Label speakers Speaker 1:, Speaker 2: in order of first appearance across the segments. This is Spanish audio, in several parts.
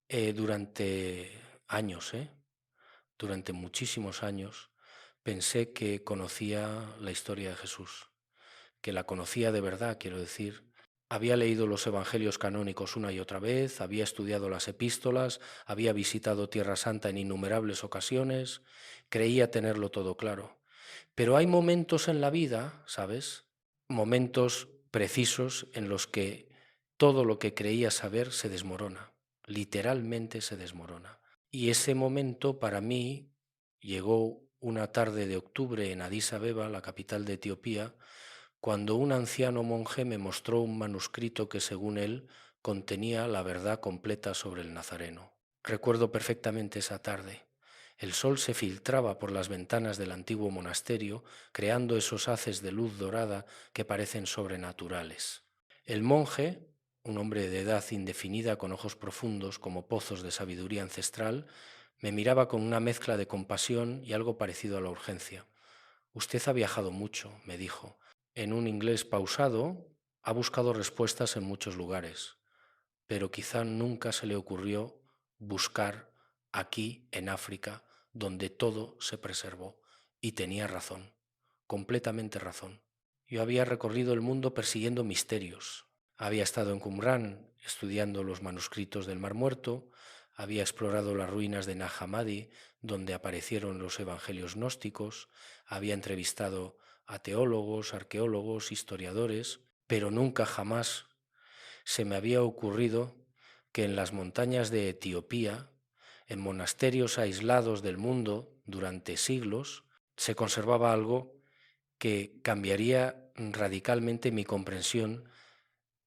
Speaker 1: Durante años, durante muchísimos años, pensé que conocía la historia de Jesús, que la conocía de verdad, quiero decir. Había leído los evangelios canónicos una y otra vez, había estudiado las epístolas, había visitado Tierra Santa en innumerables ocasiones, creía tenerlo todo claro. Pero hay momentos en la vida, ¿sabes? Momentos precisos en los que todo lo que creía saber se desmorona, literalmente se desmorona. Y ese momento para mí llegó una tarde de octubre en Addis Abeba, la capital de Etiopía, cuando un anciano monje me mostró un manuscrito que, según él, contenía la verdad completa sobre el Nazareno. Recuerdo perfectamente esa tarde. El sol se filtraba por las ventanas del antiguo monasterio, creando esos haces de luz dorada que parecen sobrenaturales. El monje, un hombre de edad indefinida con ojos profundos como pozos de sabiduría ancestral, me miraba con una mezcla de compasión y algo parecido a la urgencia. Usted ha viajado mucho, me dijo. En un inglés pausado, ha buscado respuestas en muchos lugares, pero quizá nunca se le ocurrió buscar aquí, en África, donde todo se preservó. Y tenía razón, completamente razón. Yo había recorrido el mundo persiguiendo misterios. Había estado en Qumrán estudiando los manuscritos del Mar Muerto, había explorado las ruinas de Nag Hammadi, donde aparecieron los evangelios gnósticos, había entrevistado a teólogos, arqueólogos, historiadores, pero nunca jamás se me había ocurrido que en las montañas de Etiopía, en monasterios aislados del mundo durante siglos, se conservaba algo que cambiaría radicalmente mi comprensión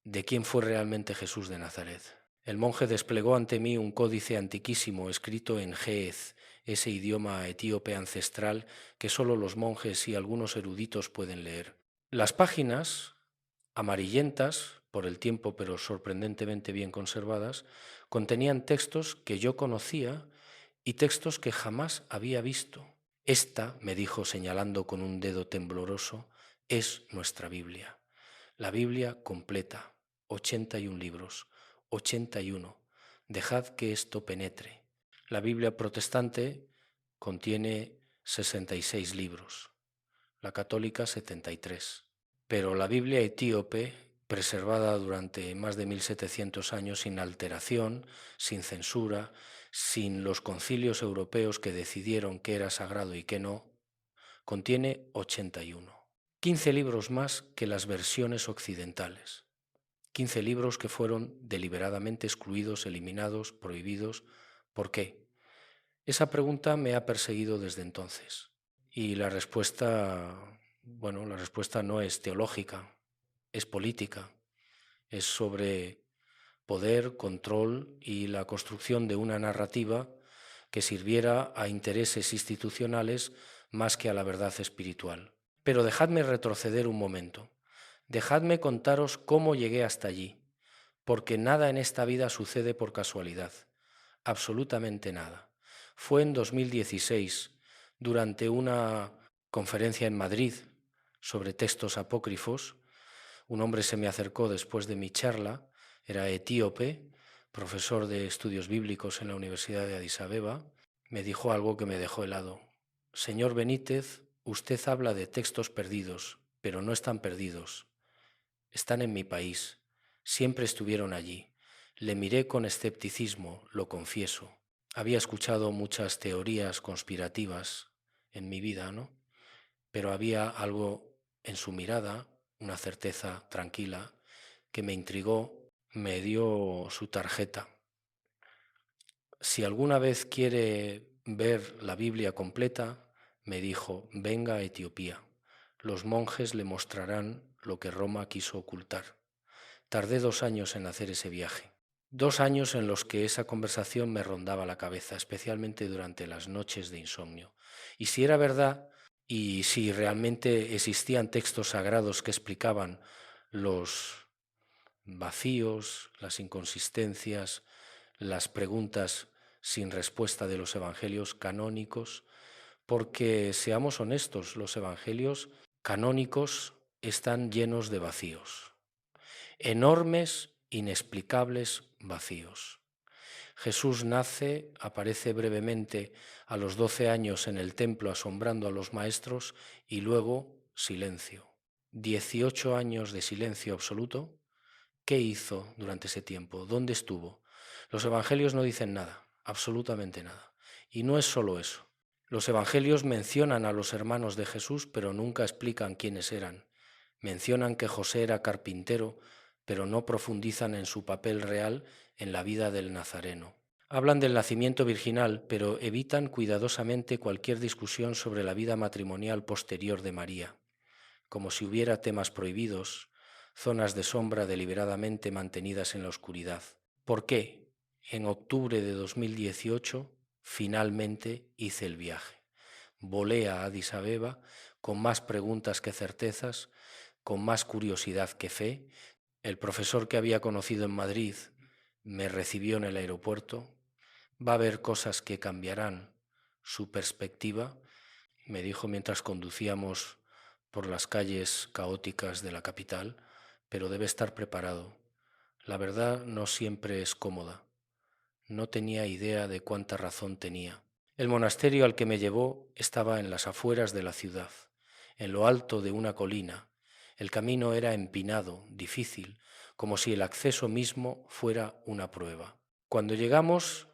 Speaker 1: de quién fue realmente Jesús de Nazaret. El monje desplegó ante mí un códice antiquísimo escrito en ge'ez, ese idioma etíope ancestral que solo los monjes y algunos eruditos pueden leer. Las páginas, amarillentas por el tiempo pero sorprendentemente bien conservadas, contenían textos que yo conocía y textos que jamás había visto. Esta, me dijo señalando con un dedo tembloroso, es nuestra Biblia. La Biblia completa, 81 libros, 81. Dejad que esto penetre. La Biblia protestante contiene 66 libros, la católica 73. Pero la Biblia etíope, preservada durante más de 1700 años sin alteración, sin censura, sin los concilios europeos que decidieron qué era sagrado y qué no, contiene 81. 15 libros más que las versiones occidentales. 15 libros que fueron deliberadamente excluidos, eliminados, prohibidos. ¿Por qué? Esa pregunta me ha perseguido desde entonces. Y la respuesta no es teológica, es política, es sobre poder, control y la construcción de una narrativa que sirviera a intereses institucionales más que a la verdad espiritual. Pero dejadme retroceder un momento. Dejadme contaros cómo llegué hasta allí, porque nada en esta vida sucede por casualidad, absolutamente nada. Fue en 2016, durante una conferencia en Madrid sobre textos apócrifos, un hombre se me acercó después de mi charla, era etíope, profesor de estudios bíblicos en la Universidad de Addis Abeba, me dijo algo que me dejó helado. Señor Benítez, usted habla de textos perdidos, pero no están perdidos. Están en mi país, siempre estuvieron allí. Le miré con escepticismo, lo confieso. Había escuchado muchas teorías conspirativas en mi vida, ¿no? Pero había algo en su mirada, una certeza tranquila, que me intrigó, me dio su tarjeta. Si alguna vez quiere ver la Biblia completa, me dijo, venga a Etiopía. Los monjes le mostrarán lo que Roma quiso ocultar. Tardé 2 años en hacer ese viaje. 2 años en los que esa conversación me rondaba la cabeza, especialmente durante las noches de insomnio. Y si era verdad, y si realmente existían textos sagrados que explicaban los vacíos, las inconsistencias, las preguntas sin respuesta de los evangelios canónicos, porque seamos honestos, los evangelios canónicos están llenos de vacíos, enormes, inexplicables vacíos. Jesús nace, aparece brevemente a los 12 años en el templo asombrando a los maestros y luego silencio. 18 años de silencio absoluto. ¿Qué hizo durante ese tiempo? ¿Dónde estuvo? Los evangelios no dicen nada, absolutamente nada. Y no es solo eso. Los evangelios mencionan a los hermanos de Jesús, pero nunca explican quiénes eran. Mencionan que José era carpintero, pero no profundizan en su papel real en la vida del Nazareno. Hablan del nacimiento virginal, pero evitan cuidadosamente cualquier discusión sobre la vida matrimonial posterior de María, como si hubiera temas prohibidos, zonas de sombra deliberadamente mantenidas en la oscuridad. ¿Por qué? En octubre de 2018 finalmente hice el viaje. Volé a Addis Abeba con más preguntas que certezas, con más curiosidad que fe. El profesor que había conocido en Madrid me recibió en el aeropuerto. Va a haber cosas que cambiarán su perspectiva, me dijo mientras conducíamos por las calles caóticas de la capital, pero debe estar preparado. La verdad no siempre es cómoda. No tenía idea de cuánta razón tenía. El monasterio al que me llevó estaba en las afueras de la ciudad, en lo alto de una colina. El camino era empinado, difícil, como si el acceso mismo fuera una prueba. Cuando llegamos,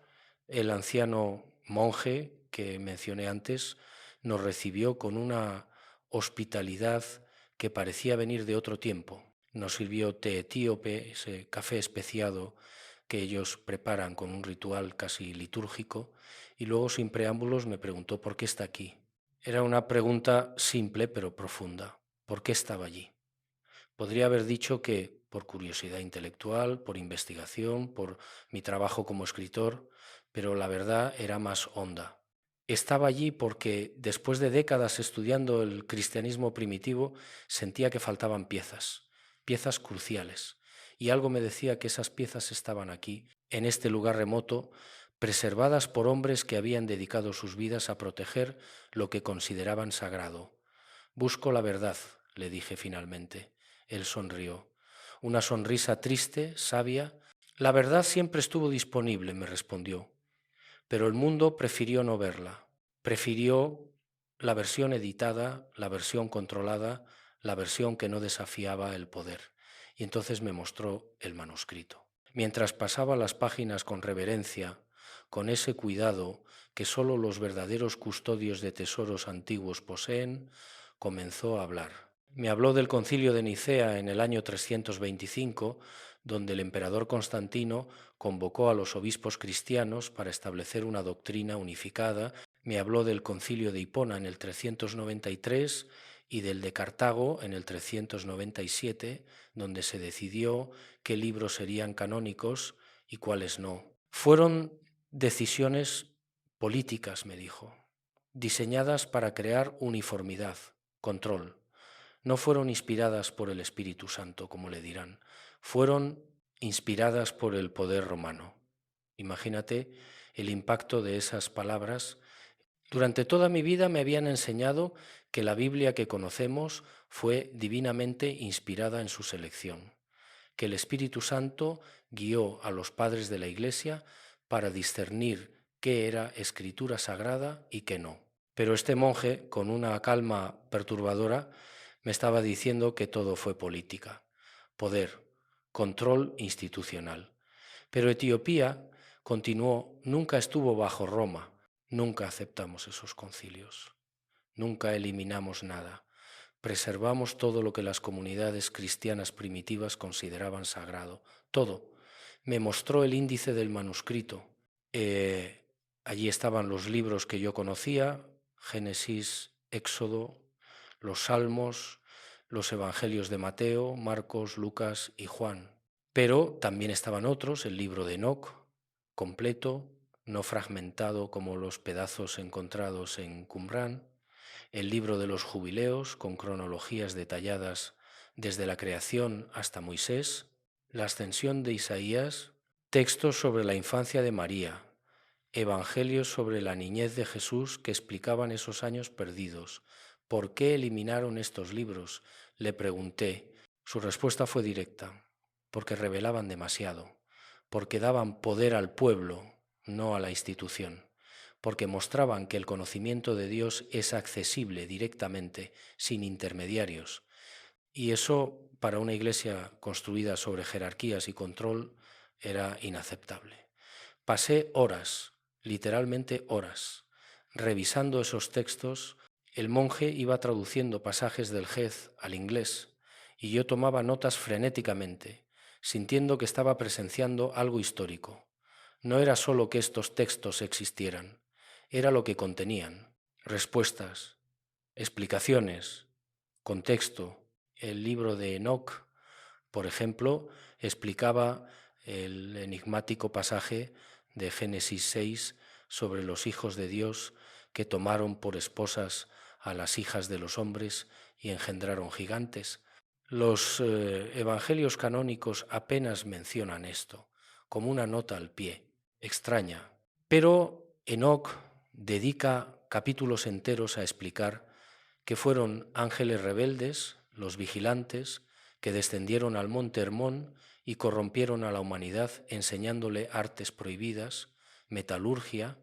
Speaker 1: el anciano monje que mencioné antes nos recibió con una hospitalidad que parecía venir de otro tiempo. Nos sirvió té etíope, ese café especiado que ellos preparan con un ritual casi litúrgico, y luego sin preámbulos me preguntó por qué está aquí. Era una pregunta simple pero profunda. ¿Por qué estaba allí? Podría haber dicho que por curiosidad intelectual, por investigación, por mi trabajo como escritor, pero la verdad era más honda. Estaba allí porque después de décadas estudiando el cristianismo primitivo sentía que faltaban piezas, piezas cruciales, y algo me decía que esas piezas estaban aquí, en este lugar remoto, preservadas por hombres que habían dedicado sus vidas a proteger lo que consideraban sagrado. Busco la verdad, le dije finalmente. Él sonrió. Una sonrisa triste, sabia. La verdad siempre estuvo disponible, me respondió, pero el mundo prefirió no verla. Prefirió la versión editada, la versión controlada, la versión que no desafiaba el poder. Y entonces me mostró el manuscrito. Mientras pasaba las páginas con reverencia, con ese cuidado que solo los verdaderos custodios de tesoros antiguos poseen, comenzó a hablar. Me habló del concilio de Nicea en el año 325, donde el emperador Constantino convocó a los obispos cristianos para establecer una doctrina unificada. Me habló del concilio de Hipona en el 393 y del de Cartago en el 397, donde se decidió qué libros serían canónicos y cuáles no. Fueron decisiones políticas, me dijo, diseñadas para crear uniformidad, control. No fueron inspiradas por el Espíritu Santo, como le dirán, fueron inspiradas por el poder romano. Imagínate el impacto de esas palabras. Durante toda mi vida me habían enseñado que la Biblia que conocemos fue divinamente inspirada en su selección, que el Espíritu Santo guió a los padres de la Iglesia para discernir qué era escritura sagrada y qué no. Pero este monje, con una calma perturbadora, me estaba diciendo que todo fue política, poder, control institucional. Pero Etiopía, continuó, nunca estuvo bajo Roma, nunca aceptamos esos concilios, nunca eliminamos nada, preservamos todo lo que las comunidades cristianas primitivas consideraban sagrado, todo. Me mostró el índice del manuscrito. Allí estaban los libros que yo conocía, Génesis, Éxodo, los Salmos, los Evangelios de Mateo, Marcos, Lucas y Juan. Pero también estaban otros, el libro de Enoc, completo, no fragmentado como los pedazos encontrados en Qumrán, el libro de los Jubileos, con cronologías detalladas desde la creación hasta Moisés, la ascensión de Isaías, textos sobre la infancia de María, evangelios sobre la niñez de Jesús que explicaban esos años perdidos. ¿Por qué eliminaron estos libros?, le pregunté. Su respuesta fue directa: porque revelaban demasiado, porque daban poder al pueblo, no a la institución, porque mostraban que el conocimiento de Dios es accesible directamente, sin intermediarios. Y eso, para una iglesia construida sobre jerarquías y control, era inaceptable. Pasé horas, literalmente horas, revisando esos textos. El monje iba traduciendo pasajes del Gez al inglés y yo tomaba notas frenéticamente, sintiendo que estaba presenciando algo histórico. No era solo que estos textos existieran, era lo que contenían: respuestas, explicaciones, contexto. El libro de Enoc, por ejemplo, explicaba el enigmático pasaje de Génesis 6 sobre los hijos de Dios que tomaron por esposas a las hijas de los hombres y engendraron gigantes. Los evangelios canónicos apenas mencionan esto, como una nota al pie, extraña. Pero Enoc dedica capítulos enteros a explicar que fueron ángeles rebeldes, los vigilantes, que descendieron al monte Hermón y corrompieron a la humanidad enseñándole artes prohibidas, metalurgia,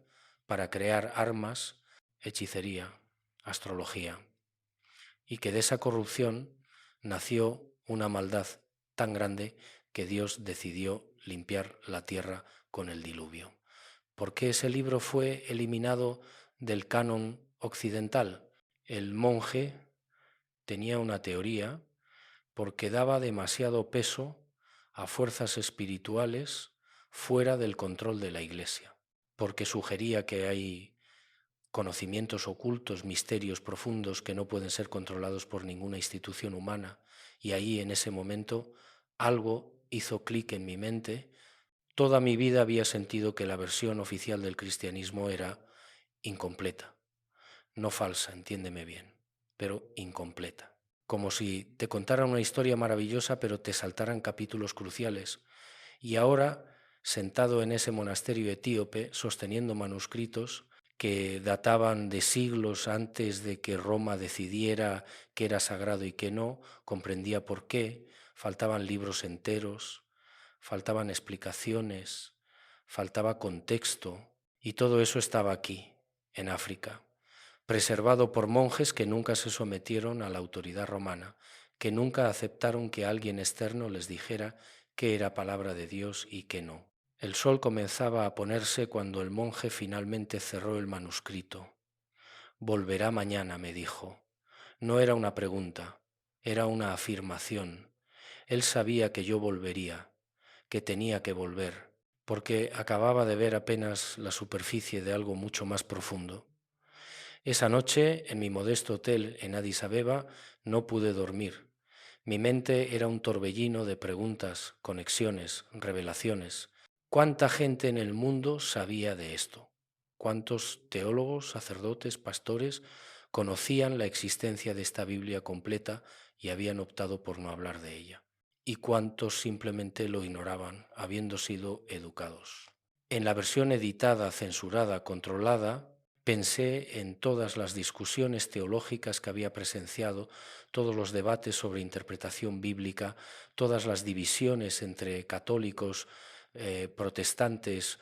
Speaker 1: para crear armas, hechicería, astrología, y que de esa corrupción nació una maldad tan grande que Dios decidió limpiar la tierra con el diluvio. ¿Por qué ese libro fue eliminado del canon occidental? El monje tenía una teoría porque daba demasiado peso a fuerzas espirituales fuera del control de la Iglesia, porque sugería que hay conocimientos ocultos, misterios profundos que no pueden ser controlados por ninguna institución humana, y ahí en ese momento algo hizo clic en mi mente. Toda mi vida había sentido que la versión oficial del cristianismo era incompleta, no falsa, entiéndeme bien, pero incompleta. Como si te contaran una historia maravillosa, pero te saltaran capítulos cruciales. Y ahora, sentado en ese monasterio etíope, sosteniendo manuscritos que databan de siglos antes de que Roma decidiera qué era sagrado y qué no, comprendía por qué, faltaban libros enteros, faltaban explicaciones, faltaba contexto, y todo eso estaba aquí, en África, preservado por monjes que nunca se sometieron a la autoridad romana, que nunca aceptaron que alguien externo les dijera qué era palabra de Dios y qué no. El sol comenzaba a ponerse cuando el monje finalmente cerró el manuscrito. Volverá mañana, me dijo. No era una pregunta, era una afirmación. Él sabía que yo volvería, que tenía que volver, porque acababa de ver apenas la superficie de algo mucho más profundo. Esa noche, en mi modesto hotel en Addis Abeba, no pude dormir. Mi mente era un torbellino de preguntas, conexiones, revelaciones. ¿Cuánta gente en el mundo sabía de esto? ¿Cuántos teólogos, sacerdotes, pastores conocían la existencia de esta Biblia completa y habían optado por no hablar de ella? ¿Y cuántos simplemente lo ignoraban, habiendo sido educados? En la versión editada, censurada, controlada, pensé en todas las discusiones teológicas que había presenciado, todos los debates sobre interpretación bíblica, todas las divisiones entre católicos, protestantes,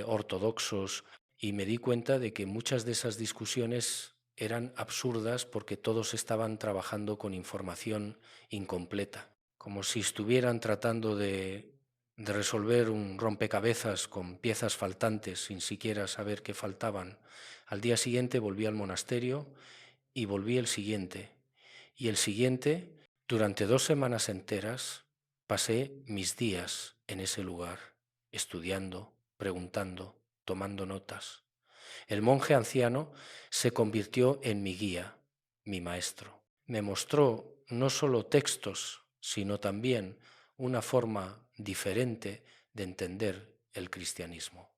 Speaker 1: ortodoxos, y me di cuenta de que muchas de esas discusiones eran absurdas porque todos estaban trabajando con información incompleta, como si estuvieran tratando de resolver un rompecabezas con piezas faltantes sin siquiera saber qué faltaban. Al día siguiente volví al monasterio y volví el siguiente. Y el siguiente, durante 2 semanas enteras, pasé mis días en ese lugar, estudiando, preguntando, tomando notas. El monje anciano se convirtió en mi guía, mi maestro. Me mostró no solo textos, sino también una forma diferente de entender el cristianismo,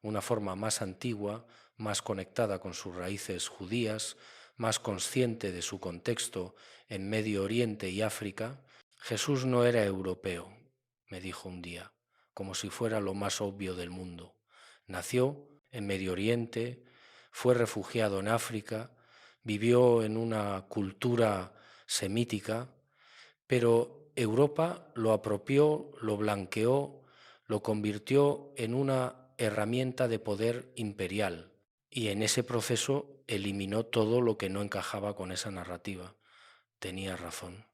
Speaker 1: una forma más antigua, más conectada con sus raíces judías, más consciente de su contexto en Medio Oriente y África. Jesús no era europeo, me dijo un día, como si fuera lo más obvio del mundo. Nació en Medio Oriente, fue refugiado en África, vivió en una cultura semítica, pero Europa lo apropió, lo blanqueó, lo convirtió en una herramienta de poder imperial y en ese proceso eliminó todo lo que no encajaba con esa narrativa. Tenía razón,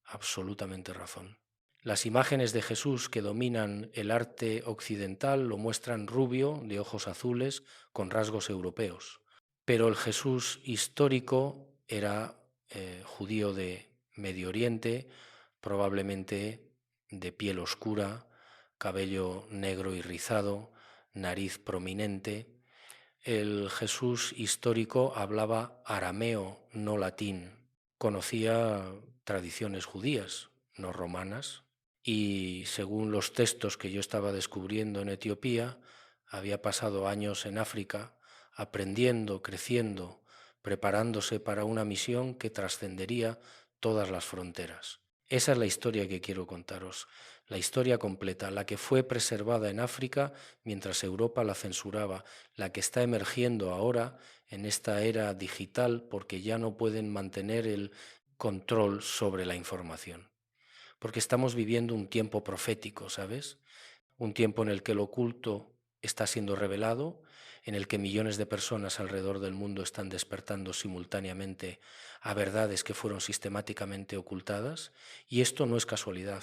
Speaker 1: absolutamente razón. Las imágenes de Jesús que dominan el arte occidental lo muestran rubio, de ojos azules, con rasgos europeos. Pero el Jesús histórico era judío de Medio Oriente, probablemente de piel oscura, cabello negro y rizado, nariz prominente. El Jesús histórico hablaba arameo, no latín. Conocía tradiciones judías, no romanas, y según los textos que yo estaba descubriendo en Etiopía, había pasado años en África aprendiendo, creciendo, preparándose para una misión que trascendería todas las fronteras. Esa es la historia que quiero contaros, la historia completa, la que fue preservada en África mientras Europa la censuraba, la que está emergiendo ahora en esta era digital porque ya no pueden mantener el control sobre la información. Porque estamos viviendo un tiempo profético, ¿sabes? Un tiempo en el que lo oculto está siendo revelado, en el que millones de personas alrededor del mundo están despertando simultáneamente a verdades que fueron sistemáticamente ocultadas, y esto no es casualidad,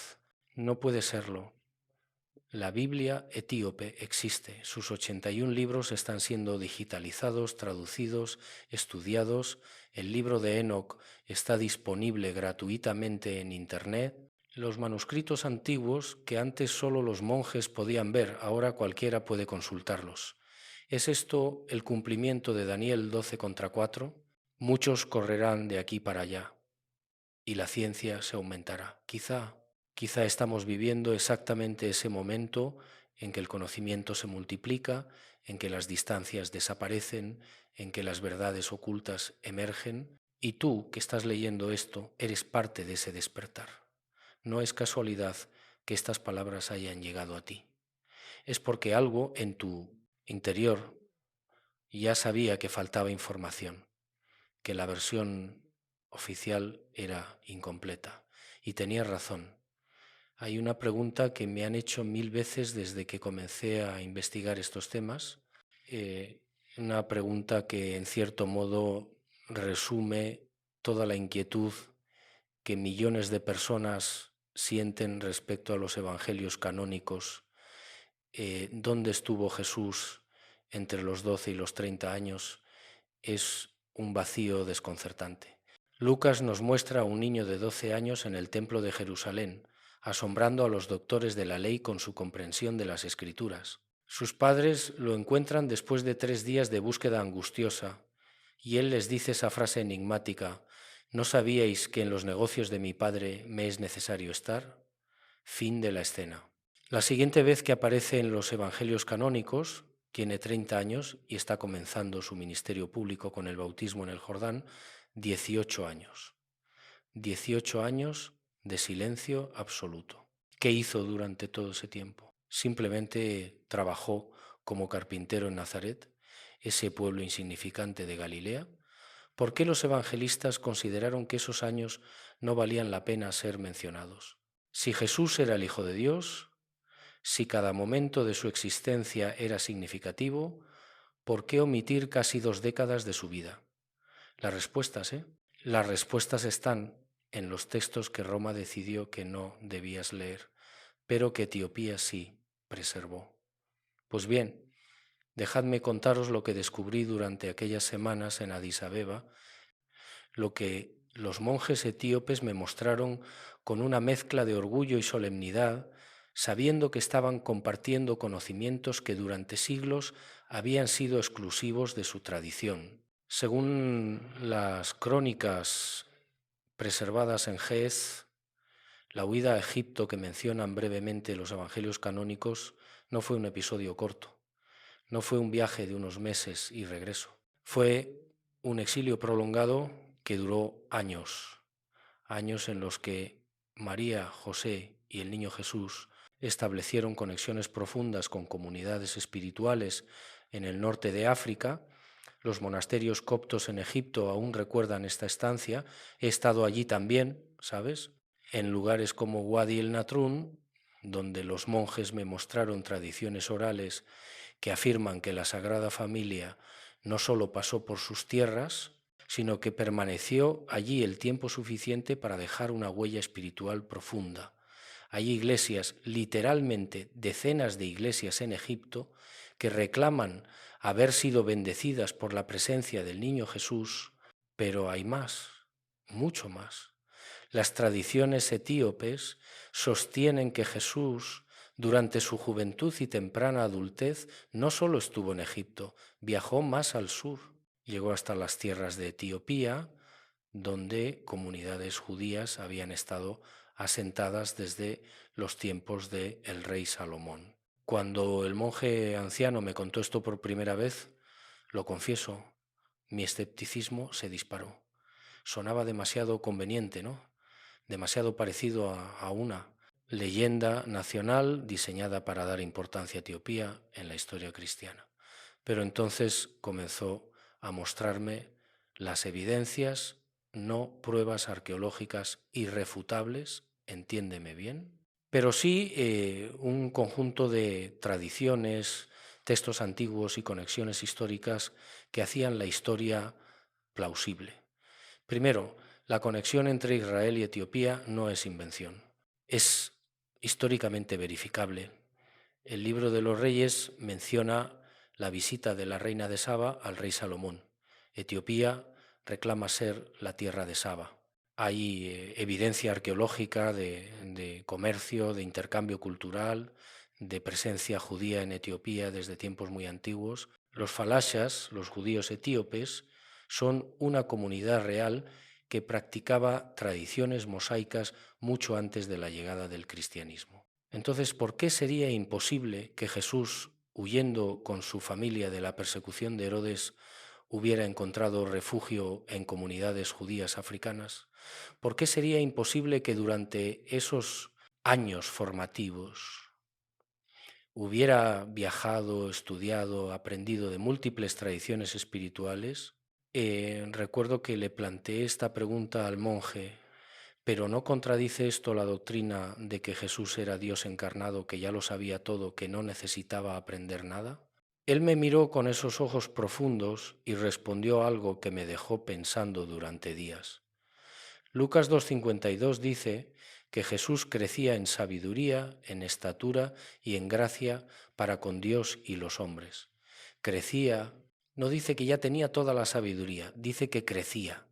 Speaker 1: no puede serlo. La Biblia etíope existe, sus 81 libros están siendo digitalizados, traducidos, estudiados, el libro de Enoc está disponible gratuitamente en Internet. Los manuscritos antiguos que antes solo los monjes podían ver, ahora cualquiera puede consultarlos. ¿Es esto el cumplimiento de Daniel 12:4? Muchos correrán de aquí para allá y la ciencia se aumentará. Quizá estamos viviendo exactamente ese momento en que el conocimiento se multiplica, en que las distancias desaparecen, en que las verdades ocultas emergen, y tú que estás leyendo esto eres parte de ese despertar. No es casualidad que estas palabras hayan llegado a ti. Es porque algo en tu interior ya sabía que faltaba información, que la versión oficial era incompleta. Y tenía razón. Hay una pregunta que me han hecho 1000 veces desde que comencé a investigar estos temas. Una pregunta que en cierto modo resume toda la inquietud que millones de personas sienten respecto a los evangelios canónicos. ¿Dónde estuvo Jesús entre los 12 y los 30 años? Es un vacío desconcertante. Lucas nos muestra a un niño de 12 años en el templo de Jerusalén, asombrando a los doctores de la ley con su comprensión de las Escrituras. Sus padres lo encuentran después de 3 días de búsqueda angustiosa, y él les dice esa frase enigmática: ¿no sabíais que en los negocios de mi padre me es necesario estar? Fin de la escena. La siguiente vez que aparece en los evangelios canónicos, tiene 30 años y está comenzando su ministerio público con el bautismo en el Jordán, 18 años. 18 años de silencio absoluto. ¿Qué hizo durante todo ese tiempo? Simplemente trabajó como carpintero en Nazaret, ese pueblo insignificante de Galilea. ¿Por qué los evangelistas consideraron que esos años no valían la pena ser mencionados? Si Jesús era el Hijo de Dios, si cada momento de su existencia era significativo, ¿por qué omitir casi 2 décadas de su vida? Las respuestas están en los textos que Roma decidió que no debías leer, pero que Etiopía sí preservó. Pues bien, dejadme contaros lo que descubrí durante aquellas semanas en Addis Abeba, lo que los monjes etíopes me mostraron con una mezcla de orgullo y solemnidad, sabiendo que estaban compartiendo conocimientos que durante siglos habían sido exclusivos de su tradición. Según las crónicas preservadas en Ge'ez, la huida a Egipto que mencionan brevemente los evangelios canónicos no fue un episodio corto, no fue un viaje de unos meses y regreso, fue un exilio prolongado que duró años, años en los que María, José y el niño Jesús establecieron conexiones profundas con comunidades espirituales en el norte de África. Los monasterios coptos en Egipto aún recuerdan esta estancia. He estado allí también, ¿sabes? En lugares como Wadi el Natrun, donde los monjes me mostraron tradiciones orales que afirman que la Sagrada Familia no solo pasó por sus tierras, sino que permaneció allí el tiempo suficiente para dejar una huella espiritual profunda. Hay iglesias, literalmente decenas de iglesias en Egipto, que reclaman haber sido bendecidas por la presencia del niño Jesús, pero hay más, mucho más. Las tradiciones etíopes sostienen que Jesús, durante su juventud y temprana adultez, no solo estuvo en Egipto, viajó más al sur. Llegó hasta las tierras de Etiopía, donde comunidades judías habían estado asentadas desde los tiempos del rey Salomón. Cuando el monje anciano me contó esto por primera vez, lo confieso, mi escepticismo se disparó. Sonaba demasiado conveniente, ¿no? Demasiado parecido a una leyenda nacional diseñada para dar importancia a Etiopía en la historia cristiana. Pero entonces comenzó a mostrarme las evidencias, no pruebas arqueológicas irrefutables, entiéndeme bien, pero sí un conjunto de tradiciones, textos antiguos y conexiones históricas que hacían la historia plausible. Primero, la conexión entre Israel y Etiopía no es invención, es históricamente verificable. El libro de los Reyes menciona la visita de la reina de Saba al rey Salomón. Etiopía reclama ser la tierra de Saba. Hay evidencia arqueológica de comercio, de intercambio cultural, de presencia judía en Etiopía desde tiempos muy antiguos. Los falashas, los judíos etíopes, son una comunidad real que practicaba tradiciones mosaicas mucho antes de la llegada del cristianismo. Entonces, ¿por qué sería imposible que Jesús, huyendo con su familia de la persecución de Herodes, hubiera encontrado refugio en comunidades judías africanas? ¿Por qué sería imposible que durante esos años formativos hubiera viajado, estudiado, aprendido de múltiples tradiciones espirituales? Recuerdo que le planteé esta pregunta al monje: ¿pero no contradice esto la doctrina de que Jesús era Dios encarnado, que ya lo sabía todo, que no necesitaba aprender nada? Él me miró con esos ojos profundos y respondió algo que me dejó pensando durante días. Lucas 2,52 dice que Jesús crecía en sabiduría, en estatura y en gracia para con Dios y los hombres. Crecía, no dice que ya tenía toda la sabiduría, dice que crecía.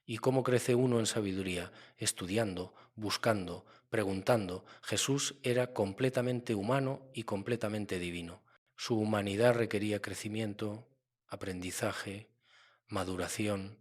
Speaker 1: ¿Y cómo crece uno en sabiduría? Estudiando, buscando, preguntando. Jesús era completamente humano y completamente divino. Su humanidad requería crecimiento, aprendizaje, maduración.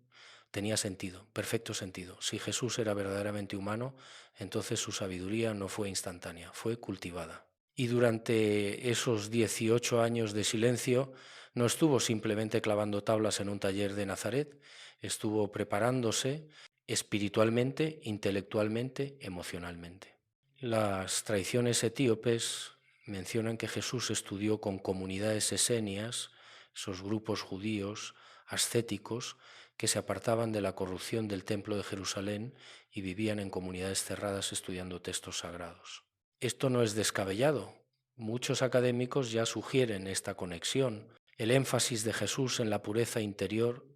Speaker 1: Tenía sentido, perfecto sentido. Si Jesús era verdaderamente humano, entonces su sabiduría no fue instantánea, fue cultivada. Y durante esos 18 años de silencio no estuvo simplemente clavando tablas en un taller de Nazaret, estuvo preparándose espiritualmente, intelectualmente, emocionalmente. Las tradiciones etíopes mencionan que Jesús estudió con comunidades esenias, esos grupos judíos ascéticos que se apartaban de la corrupción del Templo de Jerusalén y vivían en comunidades cerradas estudiando textos sagrados. Esto no es descabellado. Muchos académicos ya sugieren esta conexión. El énfasis de Jesús en la pureza interior,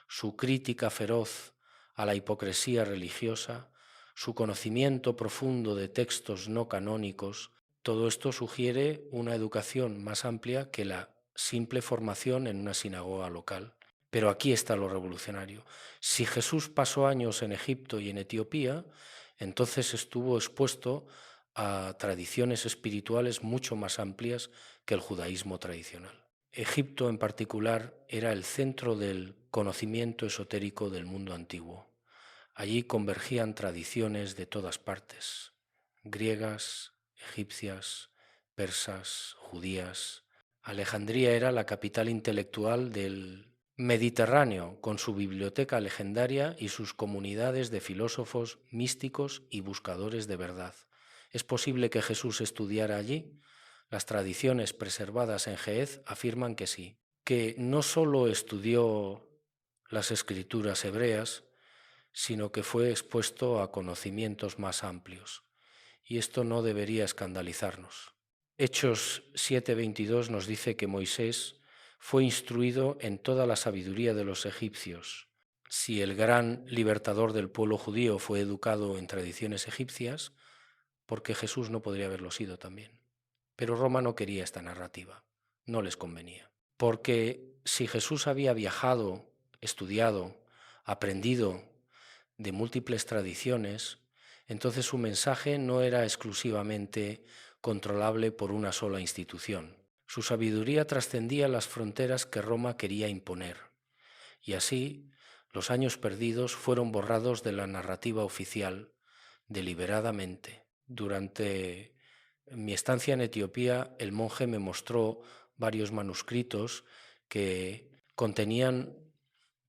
Speaker 1: su crítica feroz a la hipocresía religiosa, su conocimiento profundo de textos no canónicos, todo esto sugiere una educación más amplia que la simple formación en una sinagoga local. Pero aquí está lo revolucionario. Si Jesús pasó años en Egipto y en Etiopía, entonces estuvo expuesto a tradiciones espirituales mucho más amplias que el judaísmo tradicional. Egipto en particular era el centro del conocimiento esotérico del mundo antiguo. Allí convergían tradiciones de todas partes, griegas, egipcias, persas, judías. Alejandría era la capital intelectual del Mediterráneo, con su biblioteca legendaria y sus comunidades de filósofos, místicos y buscadores de verdad. ¿Es posible que Jesús estudiara allí? Las tradiciones preservadas en Ge'ez afirman que sí, que no solo estudió las escrituras hebreas, sino que fue expuesto a conocimientos más amplios. y esto no debería escandalizarnos. Hechos 7:22 nos dice que Moisés fue instruido en toda la sabiduría de los egipcios. Si el gran libertador del pueblo judío fue educado en tradiciones egipcias, ¿por qué Jesús no podría haberlo sido también? Pero Roma no quería esta narrativa, no les convenía. Porque si Jesús había viajado, estudiado, aprendido de múltiples tradiciones, entonces su mensaje no era exclusivamente controlable por una sola institución. Su sabiduría trascendía las fronteras que Roma quería imponer. Y así, los años perdidos fueron borrados de la narrativa oficial deliberadamente. Durante mi estancia en Etiopía, el monje me mostró varios manuscritos que contenían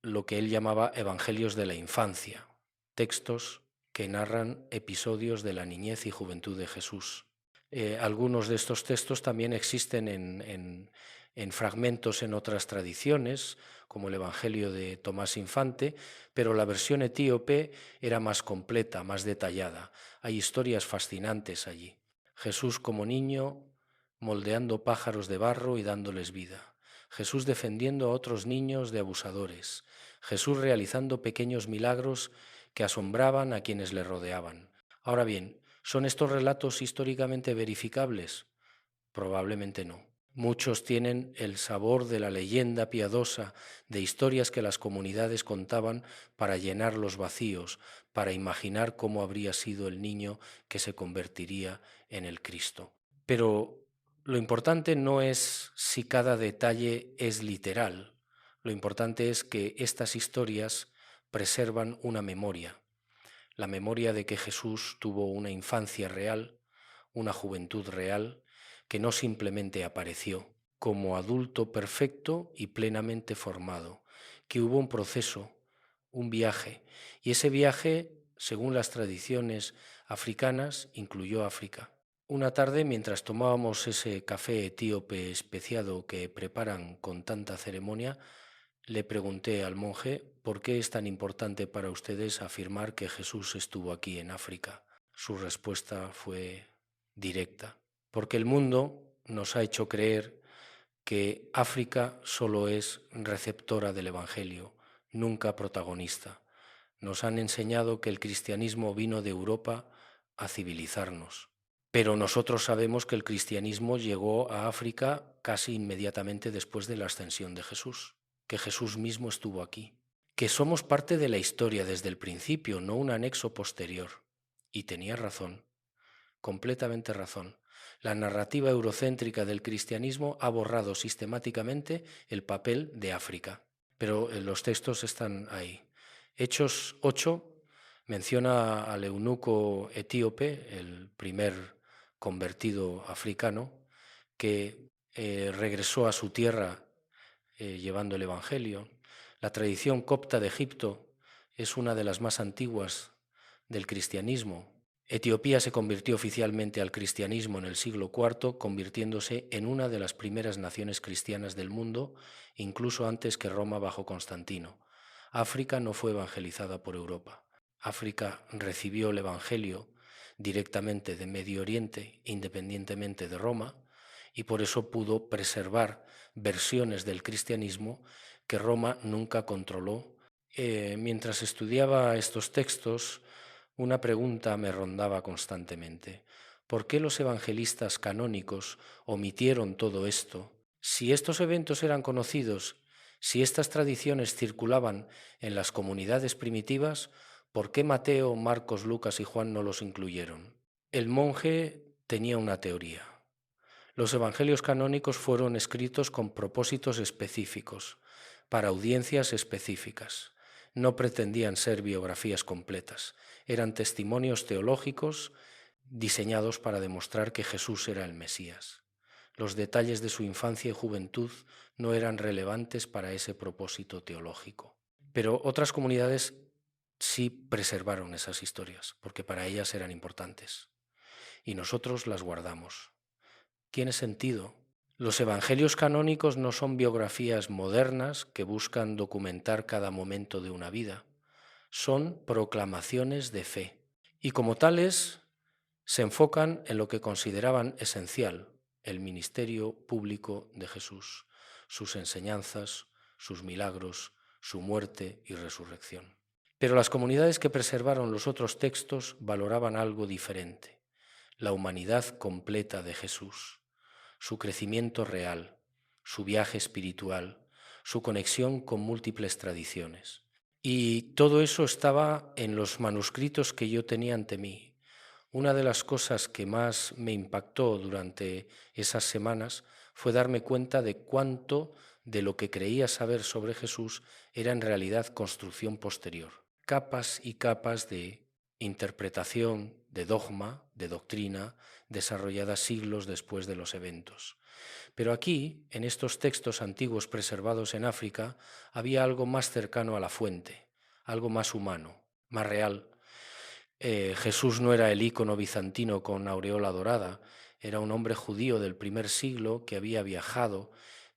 Speaker 1: lo que él llamaba evangelios de la infancia, textos que narran episodios de la niñez y juventud de Jesús. Algunos de estos textos también existen en fragmentos en otras tradiciones, como el Evangelio de Tomás Infante, pero la versión etíope era más completa, más detallada. Hay historias fascinantes allí. Jesús como niño moldeando pájaros de barro y dándoles vida. Jesús defendiendo a otros niños de abusadores. Jesús realizando pequeños milagros que asombraban a quienes le rodeaban. Ahora bien, ¿son estos relatos históricamente verificables? Probablemente no. Muchos tienen el sabor de la leyenda piadosa, de historias que las comunidades contaban para llenar los vacíos, para imaginar cómo habría sido el niño que se convertiría en el Cristo. Pero lo importante no es si cada detalle es literal. Lo importante es que estas historias preservan una memoria, la memoria de que Jesús tuvo una infancia real, una juventud real, que no simplemente apareció como adulto perfecto y plenamente formado, que hubo un proceso, un viaje, y ese viaje, según las tradiciones africanas, incluyó África. Una tarde, mientras tomábamos ese café etíope especiado que preparan con tanta ceremonia, le pregunté al monje por qué es tan importante para ustedes afirmar que Jesús estuvo aquí en África. Su respuesta fue directa, porque el mundo nos ha hecho creer que África solo es receptora del Evangelio, nunca protagonista. Nos han enseñado que el cristianismo vino de Europa a civilizarnos, pero nosotros sabemos que el cristianismo llegó a África casi inmediatamente después de la ascensión de Jesús, que Jesús mismo estuvo aquí, que somos parte de la historia desde el principio, no un anexo posterior. Y tenía razón, completamente razón. La narrativa eurocéntrica del cristianismo ha borrado sistemáticamente el papel de África, pero los textos están ahí. Hechos 8 menciona al eunuco etíope, el primer convertido africano, que regresó a su tierra llevando el Evangelio. La tradición copta de Egipto es una de las más antiguas del cristianismo. Etiopía se convirtió oficialmente al cristianismo en el siglo IV, convirtiéndose en una de las primeras naciones cristianas del mundo, incluso antes que Roma bajo Constantino. África no fue evangelizada por Europa. África recibió el Evangelio directamente de Medio Oriente, independientemente de Roma, y por eso pudo preservar versiones del cristianismo que Roma nunca controló. Mientras estudiaba estos textos, una pregunta me rondaba constantemente. ¿Por qué los evangelistas canónicos omitieron todo esto? Si estos eventos eran conocidos, si estas tradiciones circulaban en las comunidades primitivas, ¿por qué Mateo, Marcos, Lucas y Juan no los incluyeron? El monje tenía una teoría. Los evangelios canónicos fueron escritos con propósitos específicos, para audiencias específicas. No pretendían ser biografías completas, eran testimonios teológicos diseñados para demostrar que Jesús era el Mesías. Los detalles de su infancia y juventud no eran relevantes para ese propósito teológico. Pero otras comunidades sí preservaron esas historias, porque para ellas eran importantes. Y nosotros las guardamos. Tiene sentido. Los evangelios canónicos no son biografías modernas que buscan documentar cada momento de una vida. Son proclamaciones de fe. Y como tales, se enfocan en lo que consideraban esencial, el ministerio público de Jesús, sus enseñanzas, sus milagros, su muerte y resurrección. Pero las comunidades que preservaron los otros textos valoraban algo diferente: la humanidad completa de Jesús, su crecimiento real, su viaje espiritual, su conexión con múltiples tradiciones. Y todo eso estaba en los manuscritos que yo tenía ante mí. Una de las cosas que más me impactó durante esas semanas fue darme cuenta de cuánto de lo que creía saber sobre Jesús era en realidad construcción posterior. Capas y capas de interpretación, de dogma, de doctrina, desarrolladas siglos después de los eventos. Pero aquí, en estos textos antiguos preservados en África, había algo más cercano a la fuente, algo más humano, más real. Jesús no era el ícono bizantino con aureola dorada, era un hombre judío del primer siglo que había viajado,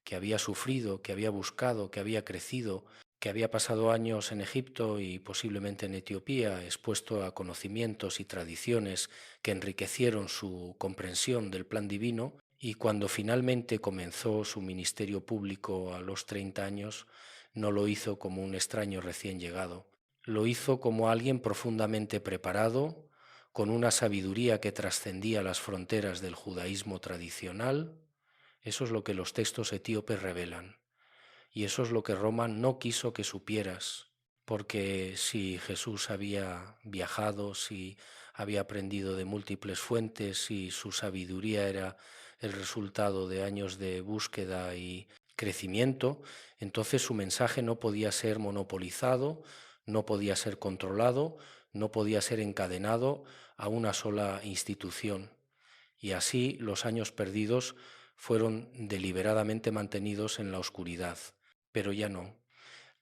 Speaker 1: que había sufrido, que había buscado, que había crecido, que había pasado años en Egipto y posiblemente en Etiopía, expuesto a conocimientos y tradiciones que enriquecieron su comprensión del plan divino, y cuando finalmente comenzó su ministerio público a los 30 años, no lo hizo como un extraño recién llegado. Lo hizo como alguien profundamente preparado, con una sabiduría que trascendía las fronteras del judaísmo tradicional. Eso es lo que los textos etíopes revelan. Y eso es lo que Roma no quiso que supieras, porque si Jesús había viajado, si había aprendido de múltiples fuentes, si su sabiduría era el resultado de años de búsqueda y crecimiento, entonces su mensaje no podía ser monopolizado, no podía ser controlado, no podía ser encadenado a una sola institución. Y así los años perdidos fueron deliberadamente mantenidos en la oscuridad. Pero ya no.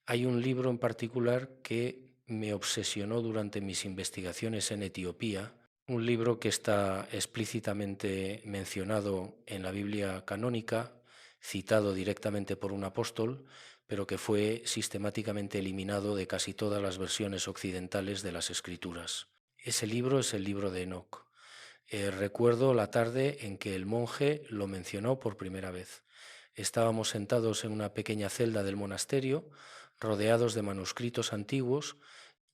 Speaker 1: Hay un libro en particular que me obsesionó durante mis investigaciones en Etiopía, un libro que está explícitamente mencionado en la Biblia canónica, citado directamente por un apóstol, pero que fue sistemáticamente eliminado de casi todas las versiones occidentales de las Escrituras. Ese libro es el libro de Enoc. Recuerdo la tarde en que el monje lo mencionó por primera vez. Estábamos sentados en una pequeña celda del monasterio, rodeados de manuscritos antiguos.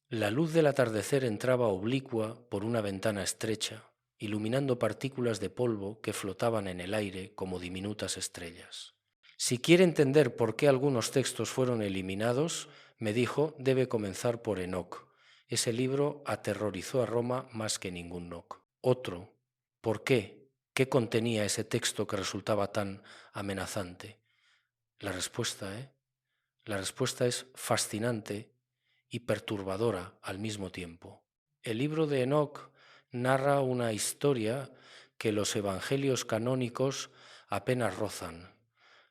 Speaker 1: La luz del atardecer entraba oblicua por una ventana estrecha, iluminando partículas de polvo que flotaban en el aire como diminutas estrellas. Si quiere entender por qué algunos textos fueron eliminados, me dijo, debe comenzar por Enoc. Ese libro aterrorizó a Roma más que ningún Noc. Otro, ¿por qué? ¿Qué contenía ese texto que resultaba tan amenazante? La respuesta, La respuesta es fascinante y perturbadora al mismo tiempo. El libro de Enoc narra una historia que los evangelios canónicos apenas rozan: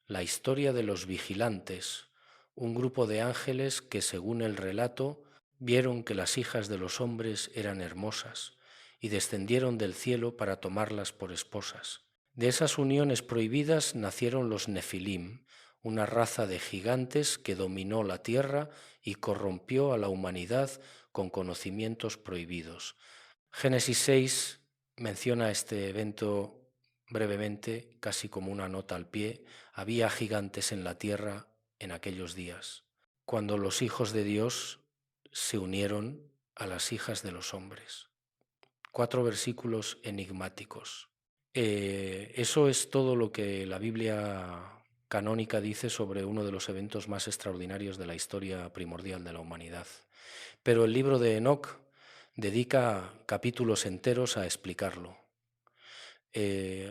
Speaker 1: la historia de los vigilantes, un grupo de ángeles que, según el relato, vieron que las hijas de los hombres eran hermosas y descendieron del cielo para tomarlas por esposas. De esas uniones prohibidas nacieron los Nefilim, una raza de gigantes que dominó la tierra y corrompió a la humanidad con conocimientos prohibidos. Génesis 6 menciona este evento brevemente, casi como una nota al pie. Había gigantes en la tierra en aquellos días, cuando los hijos de Dios se unieron a las hijas de los hombres. 4 versículos enigmáticos. Eso es todo lo que la Biblia canónica dice sobre uno de los eventos más extraordinarios de la historia primordial de la humanidad. Pero el libro de Enoc dedica capítulos enteros a explicarlo.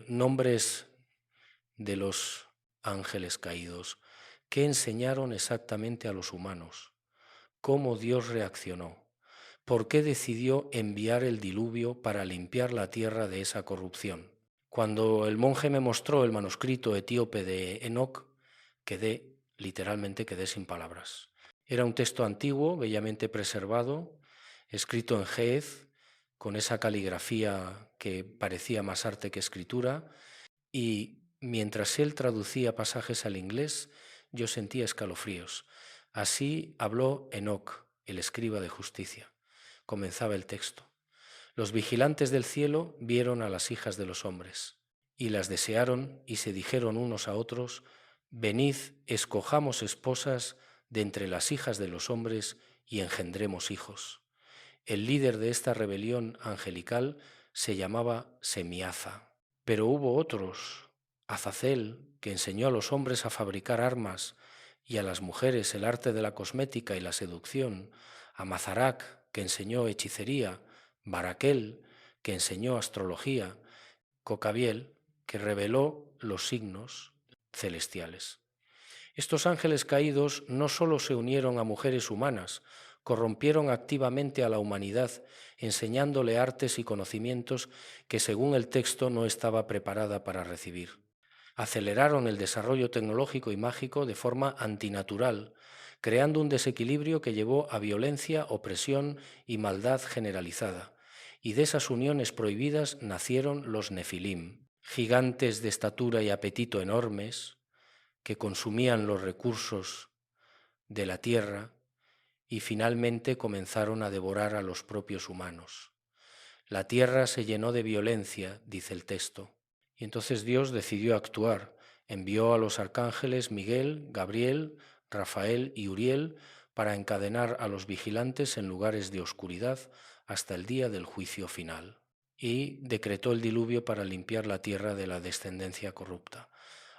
Speaker 1: Nombres de los ángeles caídos. ¿Qué enseñaron exactamente a los humanos? ¿Cómo Dios reaccionó? ¿Por qué decidió enviar el diluvio para limpiar la tierra de esa corrupción? Cuando el monje me mostró el manuscrito etíope de Enoc, literalmente quedé sin palabras. Era un texto antiguo, bellamente preservado, escrito en ge'ez, con esa caligrafía que parecía más arte que escritura, y mientras él traducía pasajes al inglés, yo sentía escalofríos. Así habló Enoc, el escriba de justicia. Comenzaba el texto. Los vigilantes del cielo vieron a las hijas de los hombres, y las desearon, y se dijeron unos a otros: venid, escojamos esposas de entre las hijas de los hombres y engendremos hijos. El líder de esta rebelión angelical se llamaba Semiaza. Pero hubo otros: Azazel, que enseñó a los hombres a fabricar armas y a las mujeres el arte de la cosmética y la seducción; Amazarac, que enseñó hechicería; Baraquel, que enseñó astrología; Cocabiel, que reveló los signos celestiales. Estos ángeles caídos no solo se unieron a mujeres humanas, corrompieron activamente a la humanidad, enseñándole artes y conocimientos que, según el texto, no estaba preparada para recibir. Aceleraron el desarrollo tecnológico y mágico de forma antinatural, creando un desequilibrio que llevó a violencia, opresión y maldad generalizada. Y de esas uniones prohibidas nacieron los Nefilim, gigantes de estatura y apetito enormes, que consumían los recursos de la tierra y finalmente comenzaron a devorar a los propios humanos. La tierra se llenó de violencia, dice el texto, y entonces Dios decidió actuar. Envió a los arcángeles Miguel, Gabriel, Rafael y Uriel para encadenar a los vigilantes en lugares de oscuridad hasta el día del juicio final. Y decretó el diluvio para limpiar la tierra de la descendencia corrupta.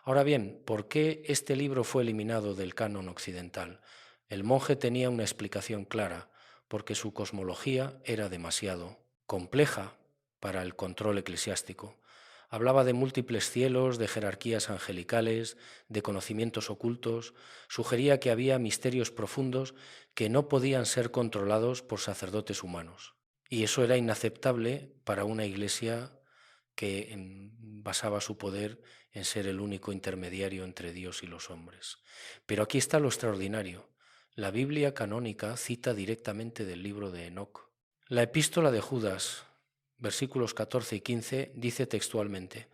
Speaker 1: Ahora bien, ¿por qué este libro fue eliminado del canon occidental? El monje tenía una explicación clara: porque su cosmología era demasiado compleja para el control eclesiástico. Hablaba de múltiples cielos, de jerarquías angelicales, de conocimientos ocultos. Sugería que había misterios profundos que no podían ser controlados por sacerdotes humanos. Y eso era inaceptable para una iglesia que basaba su poder en ser el único intermediario entre Dios y los hombres. Pero aquí está lo extraordinario. La Biblia canónica cita directamente del libro de Enoc. La epístola de Judas, versículos 14 y 15, dice textualmente: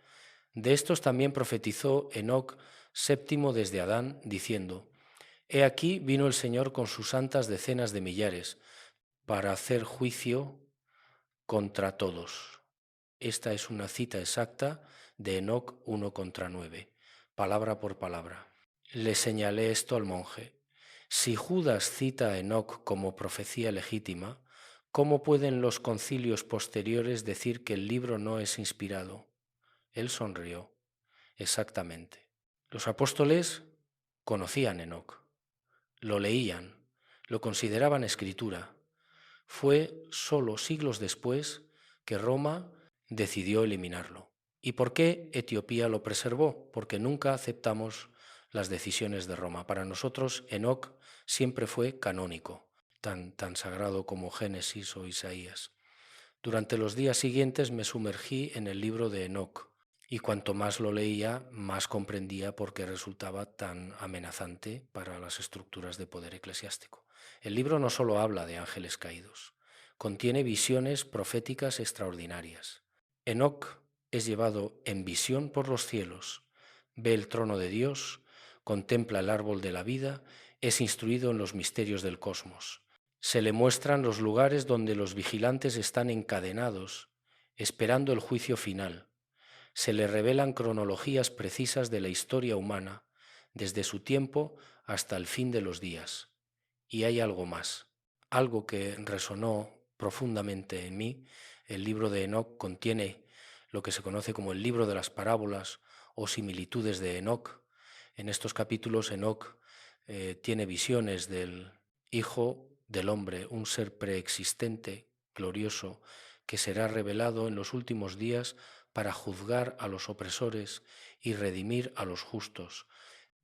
Speaker 1: de estos también profetizó Enoc, séptimo desde Adán, diciendo: he aquí vino el Señor con sus santas decenas de millares para hacer juicio contra todos. Esta es una cita exacta de Enoc 1:9, palabra por palabra. Le señalé esto al monje: si Judas cita a Enoc como profecía legítima, ¿cómo pueden los concilios posteriores decir que el libro no es inspirado? Él sonrió. Exactamente. Los apóstoles conocían Enoc, lo leían, lo consideraban escritura. Fue solo siglos después que Roma decidió eliminarlo. ¿Y por qué Etiopía lo preservó? Porque nunca aceptamos las decisiones de Roma. Para nosotros, Enoc siempre fue canónico, tan sagrado como Génesis o Isaías. Durante los días siguientes me sumergí en el libro de Enoc, y cuanto más lo leía, más comprendía por qué resultaba tan amenazante para las estructuras de poder eclesiástico. El libro no solo habla de ángeles caídos, contiene visiones proféticas extraordinarias. Enoc es llevado en visión por los cielos, ve el trono de Dios, contempla el árbol de la vida, es instruido en los misterios del cosmos. Se le muestran los lugares donde los vigilantes están encadenados, esperando el juicio final. Se le revelan cronologías precisas de la historia humana, desde su tiempo hasta el fin de los días. Y hay algo más, algo que resonó profundamente en mí. El libro de Enoc contiene lo que se conoce como el libro de las parábolas o similitudes de Enoc. En estos capítulos Enoc tiene visiones del Hijo del Hombre, un ser preexistente, glorioso, que será revelado en los últimos días para juzgar a los opresores y redimir a los justos.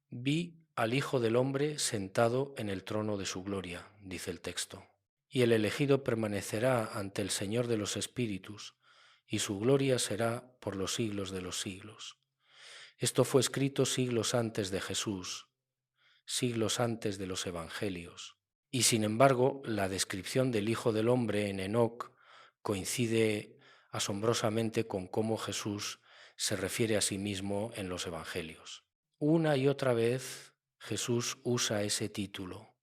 Speaker 1: Vi al Hijo del Hombre sentado en el trono de su gloria, dice el texto, y el elegido permanecerá ante el Señor de los espíritus, y su gloria será por los siglos de los siglos. Esto fue escrito siglos antes de Jesús, siglos antes de los evangelios, y sin embargo la descripción del Hijo del Hombre en Enoc coincide asombrosamente con cómo Jesús se refiere a sí mismo en los evangelios. Una y otra vez Jesús usa ese título,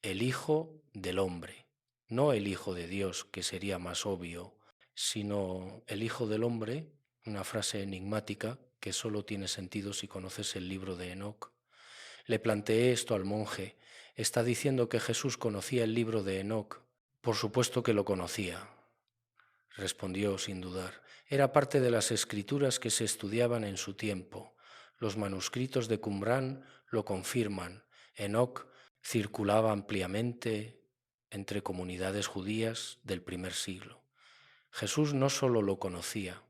Speaker 1: el Hijo del Hombre, no el Hijo de Dios, que sería más obvio, sino el Hijo del Hombre, una frase enigmática que solo tiene sentido si conoces el libro de Enoc. Le planteé esto al monje. ¿Está diciendo que Jesús conocía el libro de Enoc? Por supuesto que lo conocía, respondió sin dudar. Era parte de las escrituras que se estudiaban en su tiempo. Los manuscritos de Qumrán lo confirman. Enoc circulaba ampliamente entre comunidades judías del primer siglo. Jesús no solo lo conocía,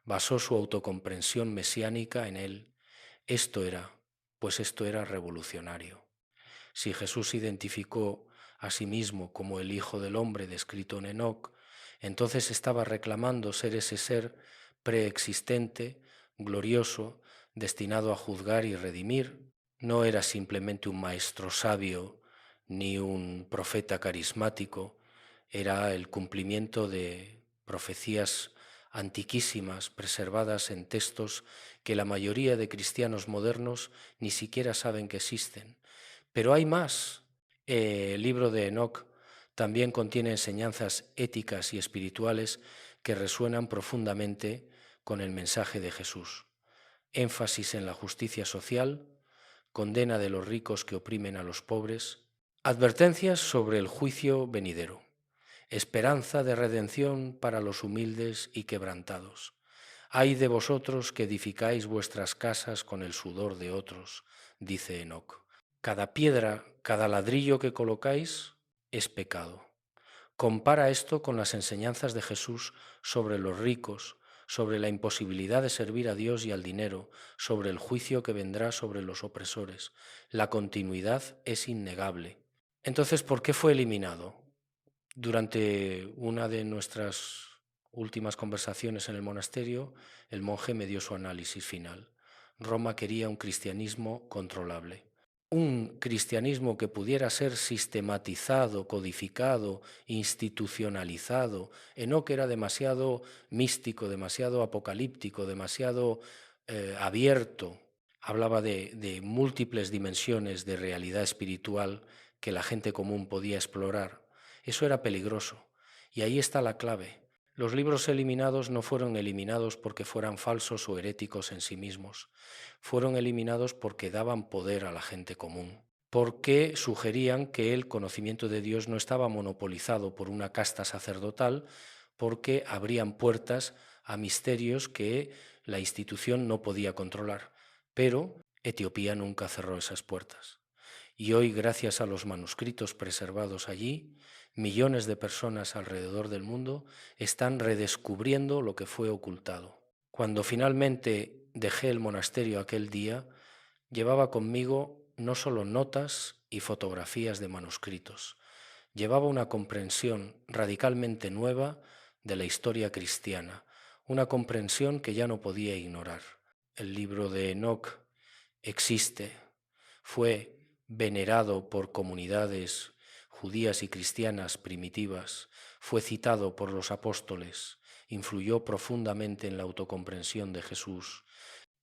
Speaker 1: basó su autocomprensión mesiánica en él. Esto era revolucionario. Si Jesús identificó a sí mismo como el Hijo del Hombre descrito en Enoc, entonces estaba reclamando ser ese ser preexistente, glorioso, destinado a juzgar y redimir. No era simplemente un maestro sabio ni un profeta carismático, era el cumplimiento de profecías antiquísimas preservadas en textos que la mayoría de cristianos modernos ni siquiera saben que existen. Pero hay más. El libro de Enoc también contiene enseñanzas éticas y espirituales que resuenan profundamente con el mensaje de Jesús. Énfasis en la justicia social, condena de los ricos que oprimen a los pobres, advertencias sobre el juicio venidero, esperanza de redención para los humildes y quebrantados. Ay de vosotros que edificáis vuestras casas con el sudor de otros, dice Enoc. Cada piedra, cada ladrillo que colocáis es pecado. Compara esto con las enseñanzas de Jesús sobre los ricos, sobre la imposibilidad de servir a Dios y al dinero, sobre el juicio que vendrá sobre los opresores. La continuidad es innegable. Entonces, ¿por qué fue eliminado? Durante una de nuestras últimas conversaciones en el monasterio, el monje me dio su análisis final. Roma quería un cristianismo controlable. Un cristianismo que pudiera ser sistematizado, codificado, institucionalizado. Enoc era demasiado místico, demasiado apocalíptico, demasiado abierto. Hablaba de múltiples dimensiones de realidad espiritual que la gente común podía explorar. Eso era peligroso. Y ahí está la clave. Los libros eliminados no fueron eliminados porque fueran falsos o heréticos en sí mismos. Fueron eliminados porque daban poder a la gente común, porque sugerían que el conocimiento de Dios no estaba monopolizado por una casta sacerdotal, porque abrían puertas a misterios que la institución no podía controlar. Pero Etiopía nunca cerró esas puertas. Y hoy, gracias a los manuscritos preservados allí, millones de personas alrededor del mundo están redescubriendo lo que fue ocultado. Cuando finalmente dejé el monasterio aquel día, llevaba conmigo no solo notas y fotografías de manuscritos, llevaba una comprensión radicalmente nueva de la historia cristiana, una comprensión que ya no podía ignorar. El libro de Enoc existe, fue venerado por comunidades judías y cristianas primitivas, fue citado por los apóstoles, influyó profundamente en la autocomprensión de Jesús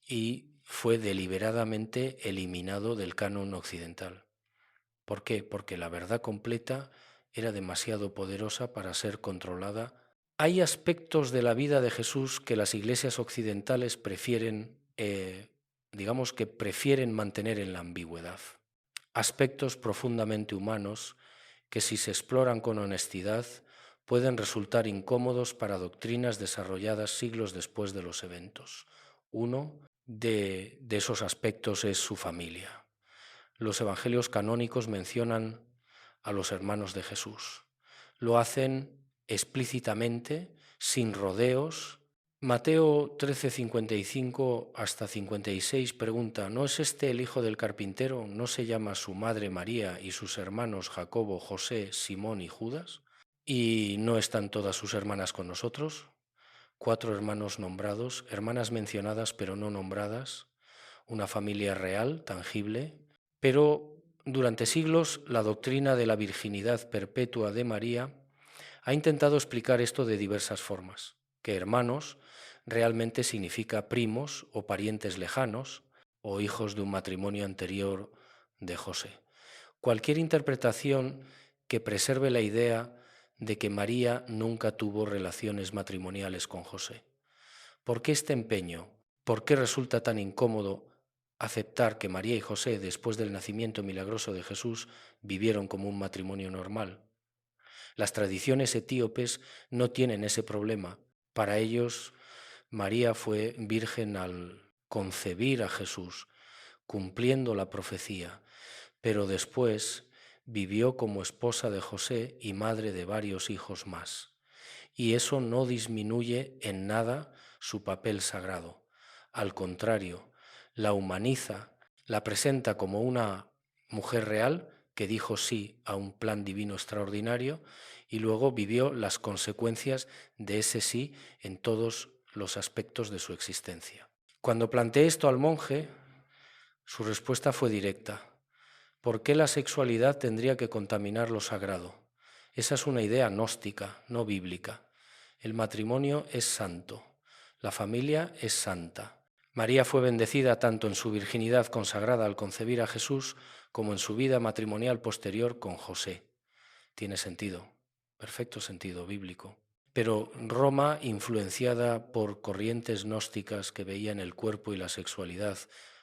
Speaker 1: y fue deliberadamente eliminado del canon occidental. ¿Por qué? Porque la verdad completa era demasiado poderosa para ser controlada. Hay aspectos de la vida de Jesús que las iglesias occidentales prefieren mantener en la ambigüedad. Aspectos profundamente humanos que, si se exploran con honestidad, pueden resultar incómodos para doctrinas desarrolladas siglos después de los eventos. Uno de esos aspectos es su familia. Los evangelios canónicos mencionan a los hermanos de Jesús. Lo hacen explícitamente, sin rodeos. Mateo 13:55 hasta 56 pregunta, ¿no es este el hijo del carpintero? ¿No se llama su madre María y sus hermanos Jacobo, José, Simón y Judas? ¿Y no están todas sus hermanas con nosotros? 4 hermanos nombrados, hermanas mencionadas pero no nombradas, una familia real, tangible, pero durante siglos la doctrina de la virginidad perpetua de María ha intentado explicar esto de diversas formas, que hermanos realmente significa primos o parientes lejanos o hijos de un matrimonio anterior de José. Cualquier interpretación que preserve la idea de que María nunca tuvo relaciones matrimoniales con José. ¿Por qué este empeño? ¿Por qué resulta tan incómodo aceptar que María y José, después del nacimiento milagroso de Jesús, vivieron como un matrimonio normal? Las tradiciones etíopes no tienen ese problema. Para ellos, María fue virgen al concebir a Jesús, cumpliendo la profecía, pero después vivió como esposa de José y madre de varios hijos más. Y eso no disminuye en nada su papel sagrado. Al contrario, la humaniza, la presenta como una mujer real que dijo sí a un plan divino extraordinario y luego vivió las consecuencias de ese sí en todos los aspectos de su existencia. Cuando planteé esto al monje, su respuesta fue directa. ¿Por qué la sexualidad tendría que contaminar lo sagrado? Esa es una idea gnóstica, no bíblica. El matrimonio es santo, la familia es santa. María fue bendecida tanto en su virginidad consagrada al concebir a Jesús como en su vida matrimonial posterior con José. Tiene sentido, perfecto sentido bíblico. Pero Roma, influenciada por corrientes gnósticas que veían el cuerpo y la sexualidad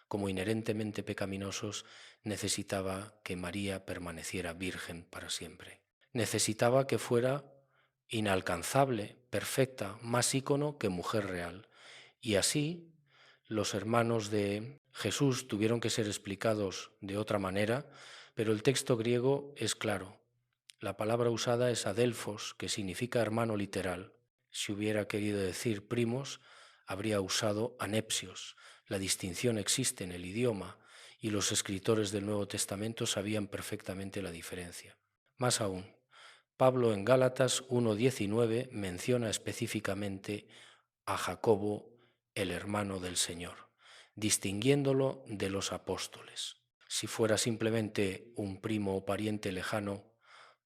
Speaker 1: como inherentemente pecaminosos, necesitaba que María permaneciera virgen para siempre. Necesitaba que fuera inalcanzable, perfecta, más ícono que mujer real. Y así los hermanos de Jesús tuvieron que ser explicados de otra manera, pero el texto griego es claro. La palabra usada es adelfos, que significa hermano literal. Si hubiera querido decir primos, habría usado anepsios. La distinción existe en el idioma y los escritores del Nuevo Testamento sabían perfectamente la diferencia. Más aún, Pablo en Gálatas 1:19 menciona específicamente a Jacobo, el hermano del Señor, distinguiéndolo de los apóstoles. Si fuera simplemente un primo o pariente lejano,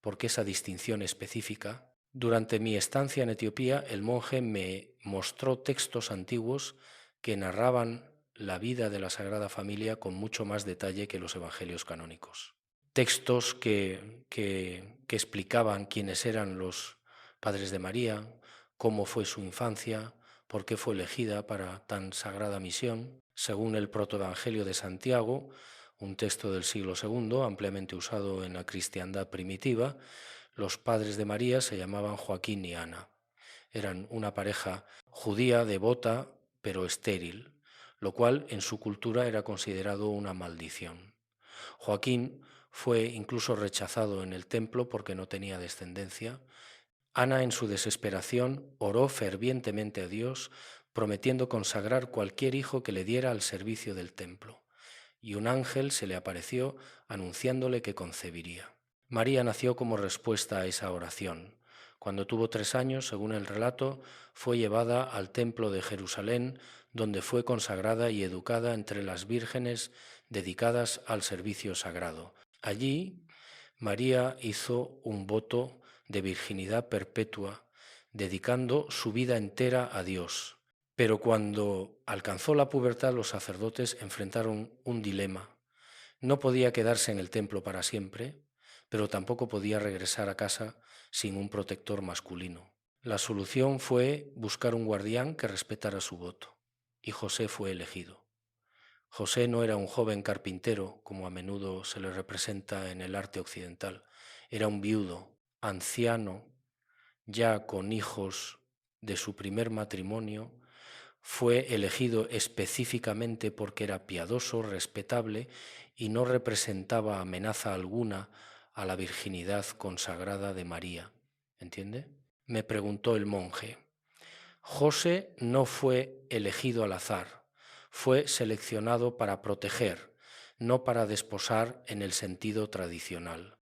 Speaker 1: ¿por qué esa distinción específica? Durante mi estancia en Etiopía, el monje me mostró textos antiguos que narraban la vida de la Sagrada Familia con mucho más detalle que los evangelios canónicos. Textos que explicaban quiénes eran los padres de María, cómo fue su infancia, por qué fue elegida para tan sagrada misión. Según el protoevangelio de Santiago, un texto del siglo II, ampliamente usado en la cristiandad primitiva, los padres de María se llamaban Joaquín y Ana. Eran una pareja judía, devota, pero estéril, lo cual en su cultura era considerado una maldición. Joaquín fue incluso rechazado en el templo porque no tenía descendencia. Ana, en su desesperación, oró fervientemente a Dios, prometiendo consagrar cualquier hijo que le diera al servicio del templo. Y un ángel se le apareció anunciándole que concebiría. María nació como respuesta a esa oración. Cuando tuvo 3 años, según el relato, fue llevada al templo de Jerusalén, donde fue consagrada y educada entre las vírgenes dedicadas al servicio sagrado. Allí, María hizo un voto de virginidad perpetua, dedicando su vida entera a Dios. Pero cuando alcanzó la pubertad, los sacerdotes enfrentaron un dilema. No podía quedarse en el templo para siempre, pero tampoco podía regresar a casa sin un protector masculino. La solución fue buscar un guardián que respetara su voto, y José fue elegido. José no era un joven carpintero, como a menudo se le representa en el arte occidental. Era un viudo, anciano, ya con hijos de su primer matrimonio. Fue elegido específicamente porque era piadoso, respetable y no representaba amenaza alguna a la virginidad consagrada de María. ¿Entiende? Me preguntó el monje. José no fue elegido al azar, fue seleccionado para proteger, no para desposar en el sentido tradicional.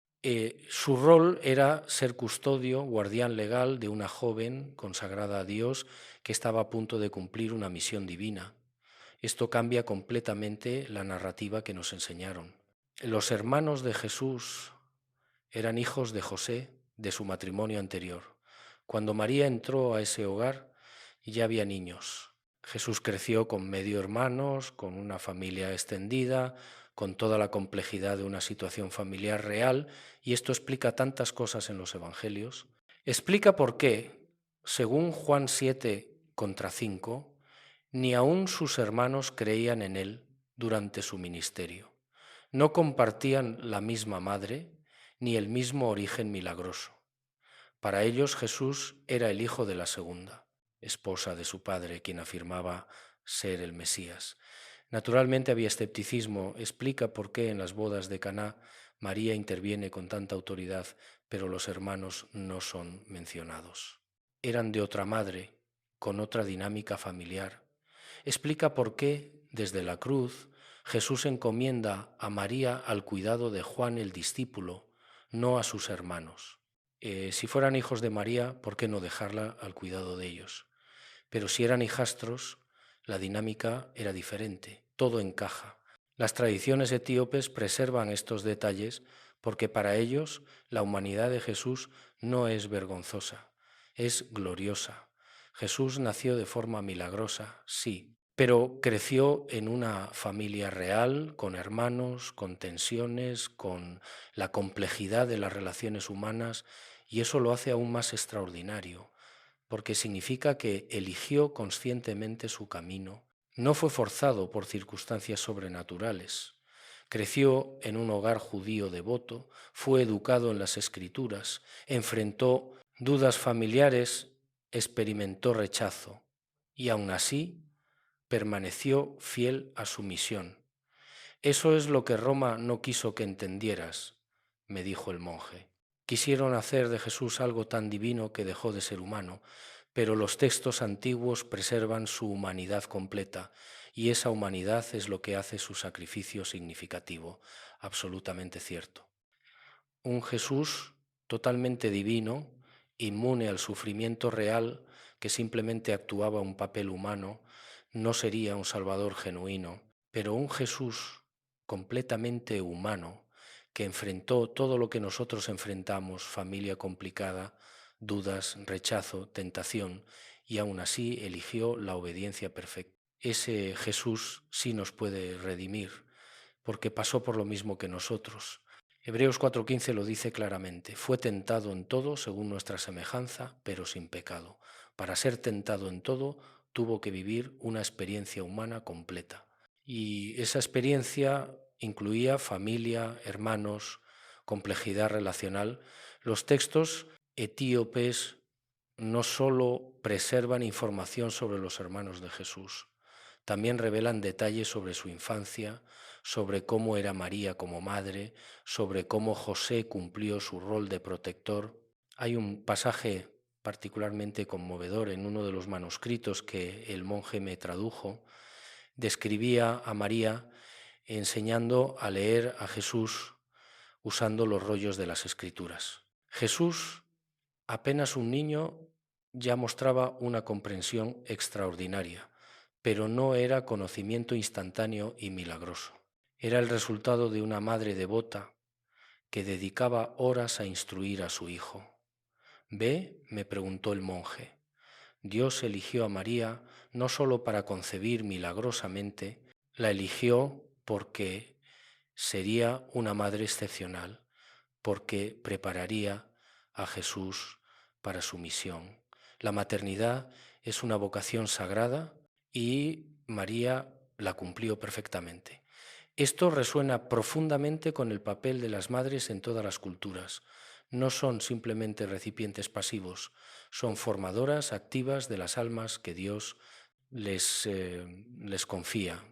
Speaker 1: Su rol era ser custodio, guardián legal de una joven consagrada a Dios que estaba a punto de cumplir una misión divina. Esto cambia completamente la narrativa que nos enseñaron. Los hermanos de Jesús eran hijos de José, de su matrimonio anterior. Cuando María entró a ese hogar, ya había niños. Jesús creció con medio hermanos, con una familia extendida, con toda la complejidad de una situación familiar real, y esto explica tantas cosas en los evangelios. Explica por qué, según Juan 7:5, ni aun sus hermanos creían en él durante su ministerio. No compartían la misma madre ni el mismo origen milagroso. Para ellos Jesús era el hijo de la segunda, esposa de su padre, quien afirmaba ser el Mesías. Naturalmente había escepticismo. Explica por qué en las bodas de Caná María interviene con tanta autoridad, pero los hermanos no son mencionados. Eran de otra madre, con otra dinámica familiar. Explica por qué, desde la cruz, Jesús encomienda a María al cuidado de Juan el discípulo, no a sus hermanos. Si fueran hijos de María, ¿por qué no dejarla al cuidado de ellos? Pero si eran hijastros, la dinámica era diferente, todo encaja. Las tradiciones etíopes preservan estos detalles porque para ellos la humanidad de Jesús no es vergonzosa, es gloriosa. Jesús nació de forma milagrosa, sí, pero creció en una familia real, con hermanos, con tensiones, con la complejidad de las relaciones humanas, y eso lo hace aún más extraordinario, porque significa que eligió conscientemente su camino, no fue forzado por circunstancias sobrenaturales. Creció en un hogar judío devoto, fue educado en las Escrituras, enfrentó dudas familiares, experimentó rechazo y aún así permaneció fiel a su misión. Eso es lo que Roma no quiso que entendieras, me dijo el monje. Quisieron hacer de Jesús algo tan divino que dejó de ser humano, pero los textos antiguos preservan su humanidad completa, y esa humanidad es lo que hace su sacrificio significativo, absolutamente cierto. Un Jesús totalmente divino, inmune al sufrimiento real, que simplemente actuaba un papel humano, no sería un Salvador genuino, pero un Jesús completamente humano, que enfrentó todo lo que nosotros enfrentamos, familia complicada, dudas, rechazo, tentación, y aún así eligió la obediencia perfecta. Ese Jesús sí nos puede redimir, porque pasó por lo mismo que nosotros. Hebreos 4:15 lo dice claramente: fue tentado en todo según nuestra semejanza, pero sin pecado. Para ser tentado en todo, tuvo que vivir una experiencia humana completa. Y esa experiencia incluía familia, hermanos, complejidad relacional. Los textos etíopes no solo preservan información sobre los hermanos de Jesús, también revelan detalles sobre su infancia, sobre cómo era María como madre, sobre cómo José cumplió su rol de protector. Hay un pasaje particularmente conmovedor en uno de los manuscritos que el monje me tradujo. Describía a María enseñando a leer a Jesús usando los rollos de las Escrituras. Jesús, apenas un niño, ya mostraba una comprensión extraordinaria, pero no era conocimiento instantáneo y milagroso. Era el resultado de una madre devota que dedicaba horas a instruir a su hijo. «¿Ve?», me preguntó el monje. Dios eligió a María no solo para concebir milagrosamente, la eligió porque sería una madre excepcional, porque prepararía a Jesús para su misión. La maternidad es una vocación sagrada y María la cumplió perfectamente. Esto resuena profundamente con el papel de las madres en todas las culturas. No son simplemente recipientes pasivos, son formadoras activas de las almas que Dios les confía.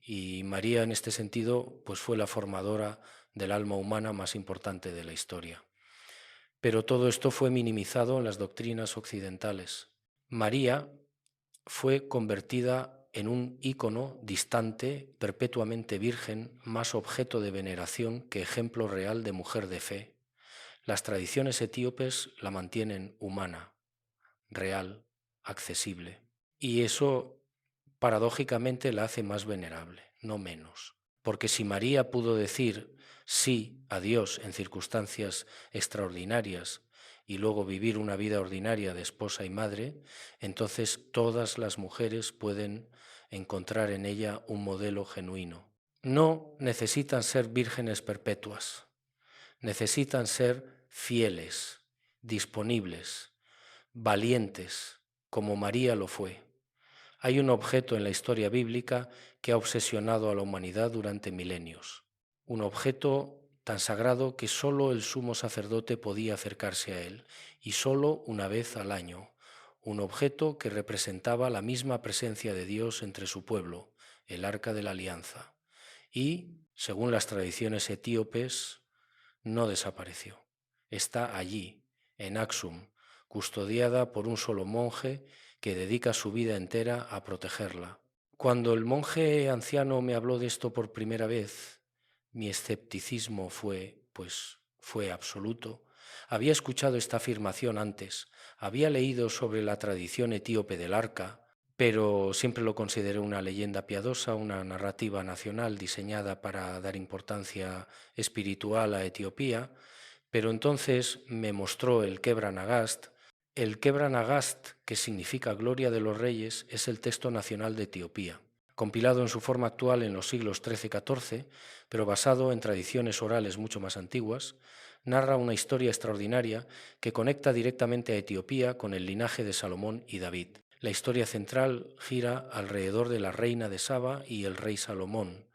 Speaker 1: Y María, en este sentido, pues fue la formadora del alma humana más importante de la historia. Pero todo esto fue minimizado en las doctrinas occidentales. María fue convertida en un ícono distante, perpetuamente virgen, más objeto de veneración que ejemplo real de mujer de fe. Las tradiciones etíopes la mantienen humana, real, accesible. Y eso, paradójicamente, la hace más venerable, no menos. Porque si María pudo decir sí a Dios en circunstancias extraordinarias y luego vivir una vida ordinaria de esposa y madre, entonces todas las mujeres pueden encontrar en ella un modelo genuino. No necesitan ser vírgenes perpetuas, necesitan ser fieles, disponibles, valientes, como María lo fue. Hay un objeto en la historia bíblica que ha obsesionado a la humanidad durante milenios, un objeto tan sagrado que solo el sumo sacerdote podía acercarse a él, y solo una vez al año, un objeto que representaba la misma presencia de Dios entre su pueblo, el Arca de la Alianza, y, según las tradiciones etíopes, no desapareció. Está allí, en Axum, custodiada por un solo monje que dedica su vida entera a protegerla. Cuando el monje anciano me habló de esto por primera vez, mi escepticismo fue absoluto. Había escuchado esta afirmación antes, había leído sobre la tradición etíope del arca, pero siempre lo consideré una leyenda piadosa, una narrativa nacional diseñada para dar importancia espiritual a Etiopía. Pero entonces me mostró el Kebra Nagast. El Kebra Nagast, que significa Gloria de los Reyes, es el texto nacional de Etiopía, compilado en su forma actual en los siglos XIII-XIV, pero basado en tradiciones orales mucho más antiguas. Narra una historia extraordinaria que conecta directamente a Etiopía con el linaje de Salomón y David. La historia central gira alrededor de la reina de Saba y el rey Salomón.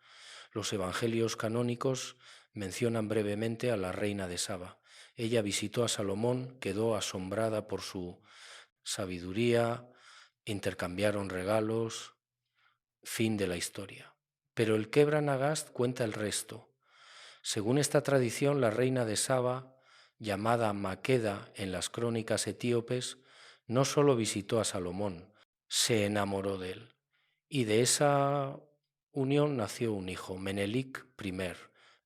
Speaker 1: Los evangelios canónicos mencionan brevemente a la reina de Saba. Ella visitó a Salomón, quedó asombrada por su sabiduría, intercambiaron regalos, fin de la historia. Pero el Kebra Nagast cuenta el resto. Según esta tradición, la reina de Saba, llamada Maqueda en las crónicas etíopes, no solo visitó a Salomón, se enamoró de él. Y de esa unión nació un hijo, Menelik I,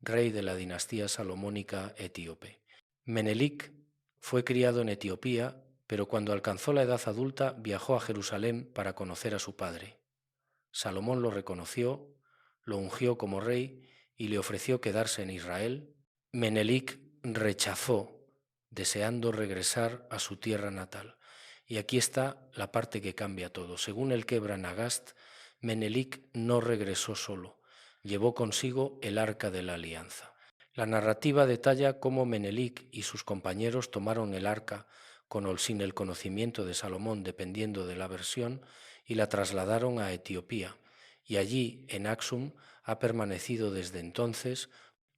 Speaker 1: rey de la dinastía salomónica etíope. Menelik fue criado en Etiopía, pero cuando alcanzó la edad adulta viajó a Jerusalén para conocer a su padre. Salomón lo reconoció, lo ungió como rey y le ofreció quedarse en Israel. Menelik rechazó, deseando regresar a su tierra natal. Y aquí está la parte que cambia todo. Según el Kebra Nagast, Menelik no regresó solo, llevó consigo el Arca de la Alianza. La narrativa detalla cómo Menelik y sus compañeros tomaron el arca con o sin el conocimiento de Salomón, dependiendo de la versión, y la trasladaron a Etiopía, y allí, en Axum, ha permanecido desde entonces.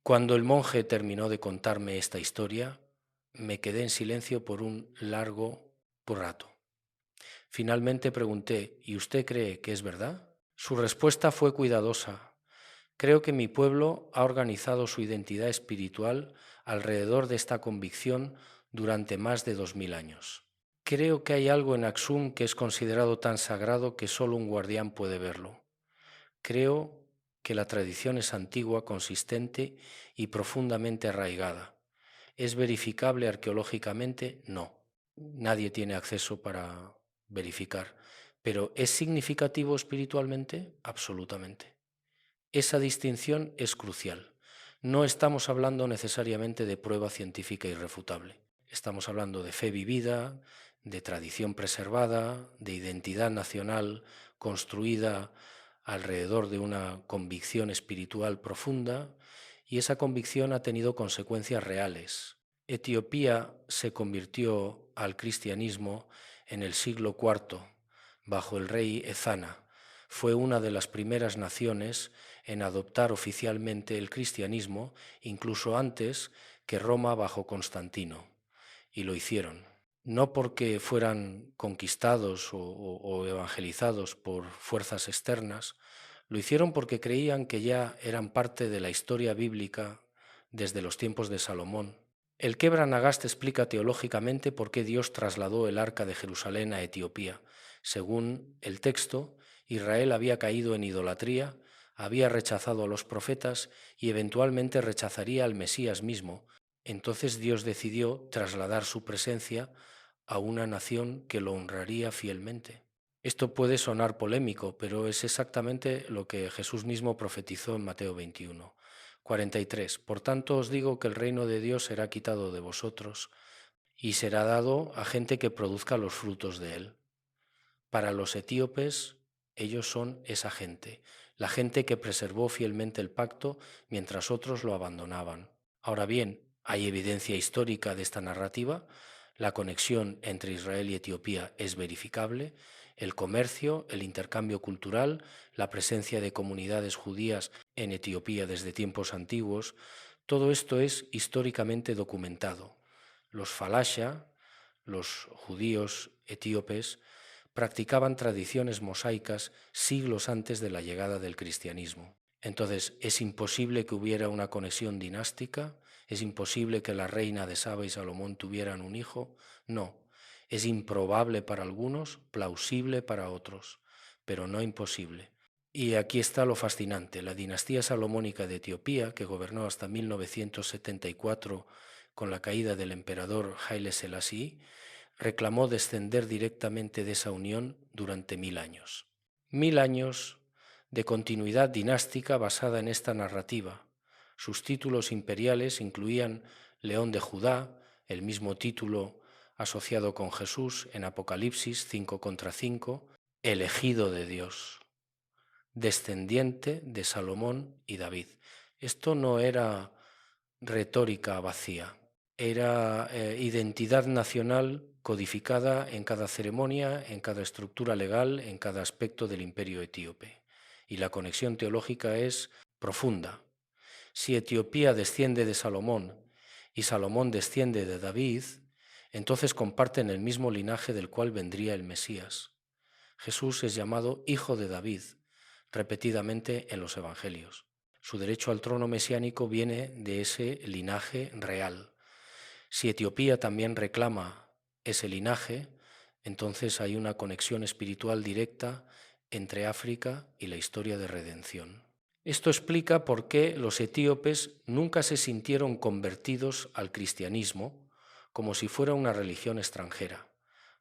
Speaker 1: Cuando el monje terminó de contarme esta historia, me quedé en silencio por un largo rato. Finalmente pregunté, ¿y usted cree que es verdad? Su respuesta fue cuidadosa. Creo que mi pueblo ha organizado su identidad espiritual alrededor de esta convicción durante más de 2000 años. Creo que hay algo en Axum que es considerado tan sagrado que solo un guardián puede verlo. Creo que la tradición es antigua, consistente y profundamente arraigada. ¿Es verificable arqueológicamente? No. Nadie tiene acceso para verificar. ¿Pero es significativo espiritualmente? Absolutamente. Esa distinción es crucial. No estamos hablando necesariamente de prueba científica irrefutable. Estamos hablando de fe vivida, de tradición preservada, de identidad nacional construida alrededor de una convicción espiritual profunda, y esa convicción ha tenido consecuencias reales. Etiopía se convirtió al cristianismo en el siglo IV, bajo el rey Ezana. Fue una de las primeras naciones en adoptar oficialmente el cristianismo, incluso antes que Roma bajo Constantino, y lo hicieron. No porque fueran conquistados o evangelizados por fuerzas externas, lo hicieron porque creían que ya eran parte de la historia bíblica desde los tiempos de Salomón. El Kebra Nagast explica teológicamente por qué Dios trasladó el arca de Jerusalén a Etiopía. Según el texto, Israel había caído en idolatría, había rechazado a los profetas y eventualmente rechazaría al Mesías mismo. Entonces Dios decidió trasladar su presencia a una nación que lo honraría fielmente. Esto puede sonar polémico, pero es exactamente lo que Jesús mismo profetizó en Mateo 21. 43. Por tanto os digo que el reino de Dios será quitado de vosotros y será dado a gente que produzca los frutos de él. Para los etíopes, ellos son esa gente, la gente que preservó fielmente el pacto mientras otros lo abandonaban. Ahora bien, ¿hay evidencia histórica de esta narrativa? La conexión entre Israel y Etiopía es verificable. El comercio, el intercambio cultural, la presencia de comunidades judías en Etiopía desde tiempos antiguos, todo esto es históricamente documentado. Los falasha, los judíos etíopes, practicaban tradiciones mosaicas siglos antes de la llegada del cristianismo. Entonces, ¿es imposible que hubiera una conexión dinástica? ¿Es imposible que la reina de Saba y Salomón tuvieran un hijo? No. Es improbable para algunos, plausible para otros, pero no imposible. Y aquí está lo fascinante. La dinastía salomónica de Etiopía, que gobernó hasta 1974 con la caída del emperador Haile Selassie, reclamó descender directamente de esa unión durante 1000 años. 1000 años de continuidad dinástica basada en esta narrativa. Sus títulos imperiales incluían León de Judá, el mismo título asociado con Jesús en Apocalipsis 5 contra 5, elegido de Dios, descendiente de Salomón y David. Esto no era retórica vacía, era identidad nacional codificada en cada ceremonia, en cada estructura legal, en cada aspecto del imperio etíope. Y la conexión teológica es profunda. Si Etiopía desciende de Salomón y Salomón desciende de David, entonces comparten el mismo linaje del cual vendría el Mesías. Jesús es llamado Hijo de David repetidamente en los Evangelios. Su derecho al trono mesiánico viene de ese linaje real. Si Etiopía también reclama ese linaje, entonces hay una conexión espiritual directa entre África y la historia de redención. Esto explica por qué los etíopes nunca se sintieron convertidos al cristianismo como si fuera una religión extranjera.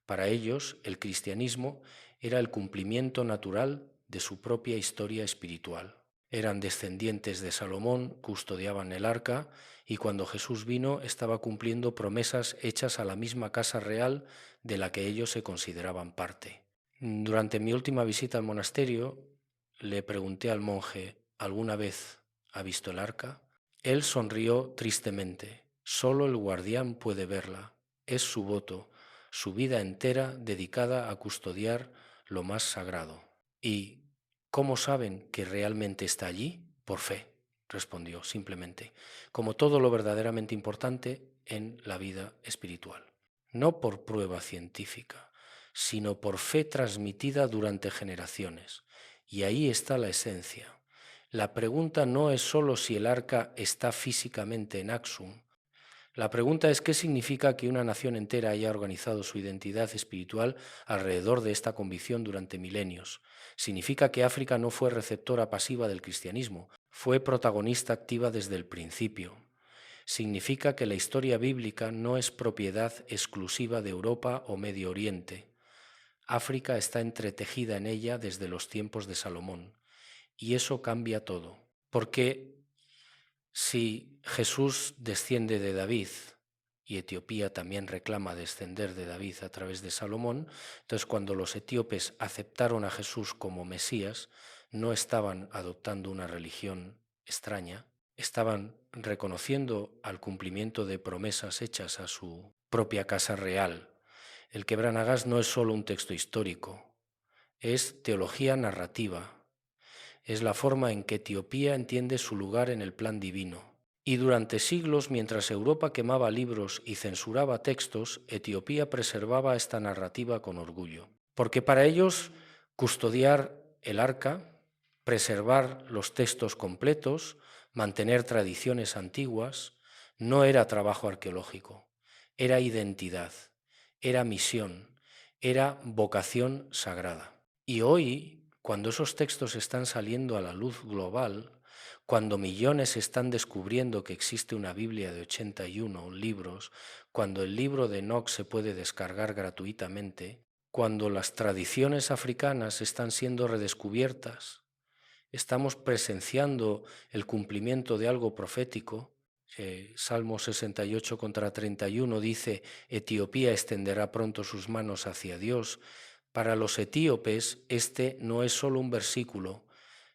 Speaker 1: Para ellos, el cristianismo era el cumplimiento natural de su propia historia espiritual. Eran descendientes de Salomón, custodiaban el arca y cuando Jesús vino estaba cumpliendo promesas hechas a la misma casa real de la que ellos se consideraban parte. Durante mi última visita al monasterio le pregunté al monje, ¿alguna vez ha visto el arca? Él sonrió tristemente. Solo el guardián puede verla. Es su voto, su vida entera dedicada a custodiar lo más sagrado. ¿Y cómo saben que realmente está allí? Por fe, respondió simplemente, como todo lo verdaderamente importante en la vida espiritual. No por prueba científica, sino por fe transmitida durante generaciones. Y ahí está la esencia. La pregunta no es solo si el arca está físicamente en Axum. La pregunta es qué significa que una nación entera haya organizado su identidad espiritual alrededor de esta convicción durante milenios. Significa que África no fue receptora pasiva del cristianismo, fue protagonista activa desde el principio. Significa que la historia bíblica no es propiedad exclusiva de Europa o Medio Oriente. África está entretejida en ella desde los tiempos de Salomón. Y eso cambia todo, porque si Jesús desciende de David y Etiopía también reclama descender de David a través de Salomón, entonces cuando los etíopes aceptaron a Jesús como Mesías, no estaban adoptando una religión extraña, estaban reconociendo al cumplimiento de promesas hechas a su propia casa real. El Quebra Nagás no es solo un texto histórico, es teología narrativa. Es la forma en que Etiopía entiende su lugar en el plan divino. Y durante siglos, mientras Europa quemaba libros y censuraba textos, Etiopía preservaba esta narrativa con orgullo. Porque para ellos, custodiar el arca, preservar los textos completos, mantener tradiciones antiguas, no era trabajo arqueológico, era identidad, era misión, era vocación sagrada. Y hoy, cuando esos textos están saliendo a la luz global, cuando millones están descubriendo que existe una Biblia de 81 libros, cuando el libro de Enoch se puede descargar gratuitamente, cuando las tradiciones africanas están siendo redescubiertas, estamos presenciando el cumplimiento de algo profético. Salmo 68 contra 31 dice, Etiopía extenderá pronto sus manos hacia Dios. Para los etíopes este no es solo un versículo,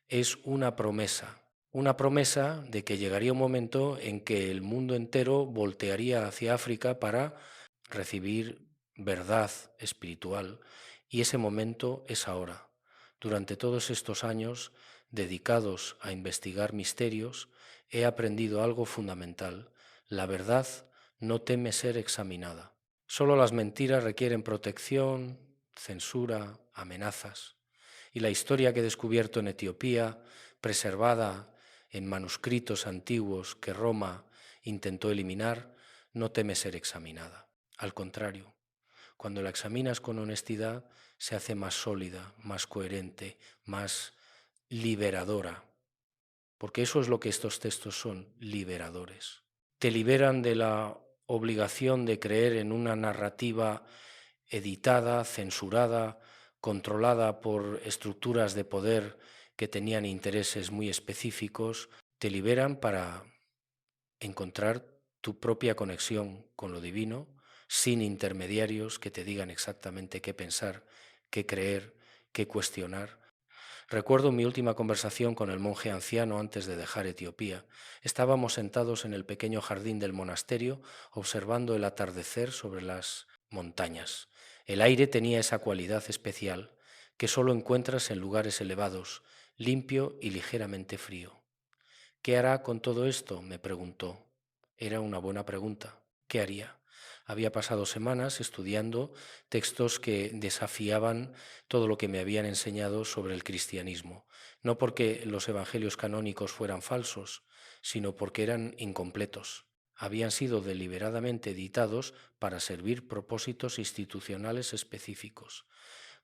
Speaker 1: es una promesa de que llegaría un momento en que el mundo entero voltearía hacia África para recibir verdad espiritual, y ese momento es ahora. Durante todos estos años dedicados a investigar misterios, he aprendido algo fundamental. La verdad no teme ser examinada. Solo las mentiras requieren protección, censura, amenazas. Y la historia que he descubierto en Etiopía, preservada en manuscritos antiguos que Roma intentó eliminar, no teme ser examinada. Al contrario, cuando la examinas con honestidad, se hace más sólida, más coherente, más liberadora. Porque eso es lo que estos textos son, liberadores. Te liberan de la obligación de creer en una narrativa editada, censurada, controlada por estructuras de poder que tenían intereses muy específicos. Te liberan para encontrar tu propia conexión con lo divino, sin intermediarios que te digan exactamente qué pensar, qué creer, qué cuestionar. Recuerdo mi última conversación con el monje anciano antes de dejar Etiopía. Estábamos sentados en el pequeño jardín del monasterio observando el atardecer sobre las montañas. El aire tenía esa cualidad especial que solo encuentras en lugares elevados, limpio y ligeramente frío. ¿Qué hará con todo esto?, me preguntó. Era una buena pregunta. ¿Qué haría? Había pasado semanas estudiando textos que desafiaban todo lo que me habían enseñado sobre el cristianismo, no porque los evangelios canónicos fueran falsos, sino porque eran incompletos. Habían sido deliberadamente editados para servir propósitos institucionales específicos.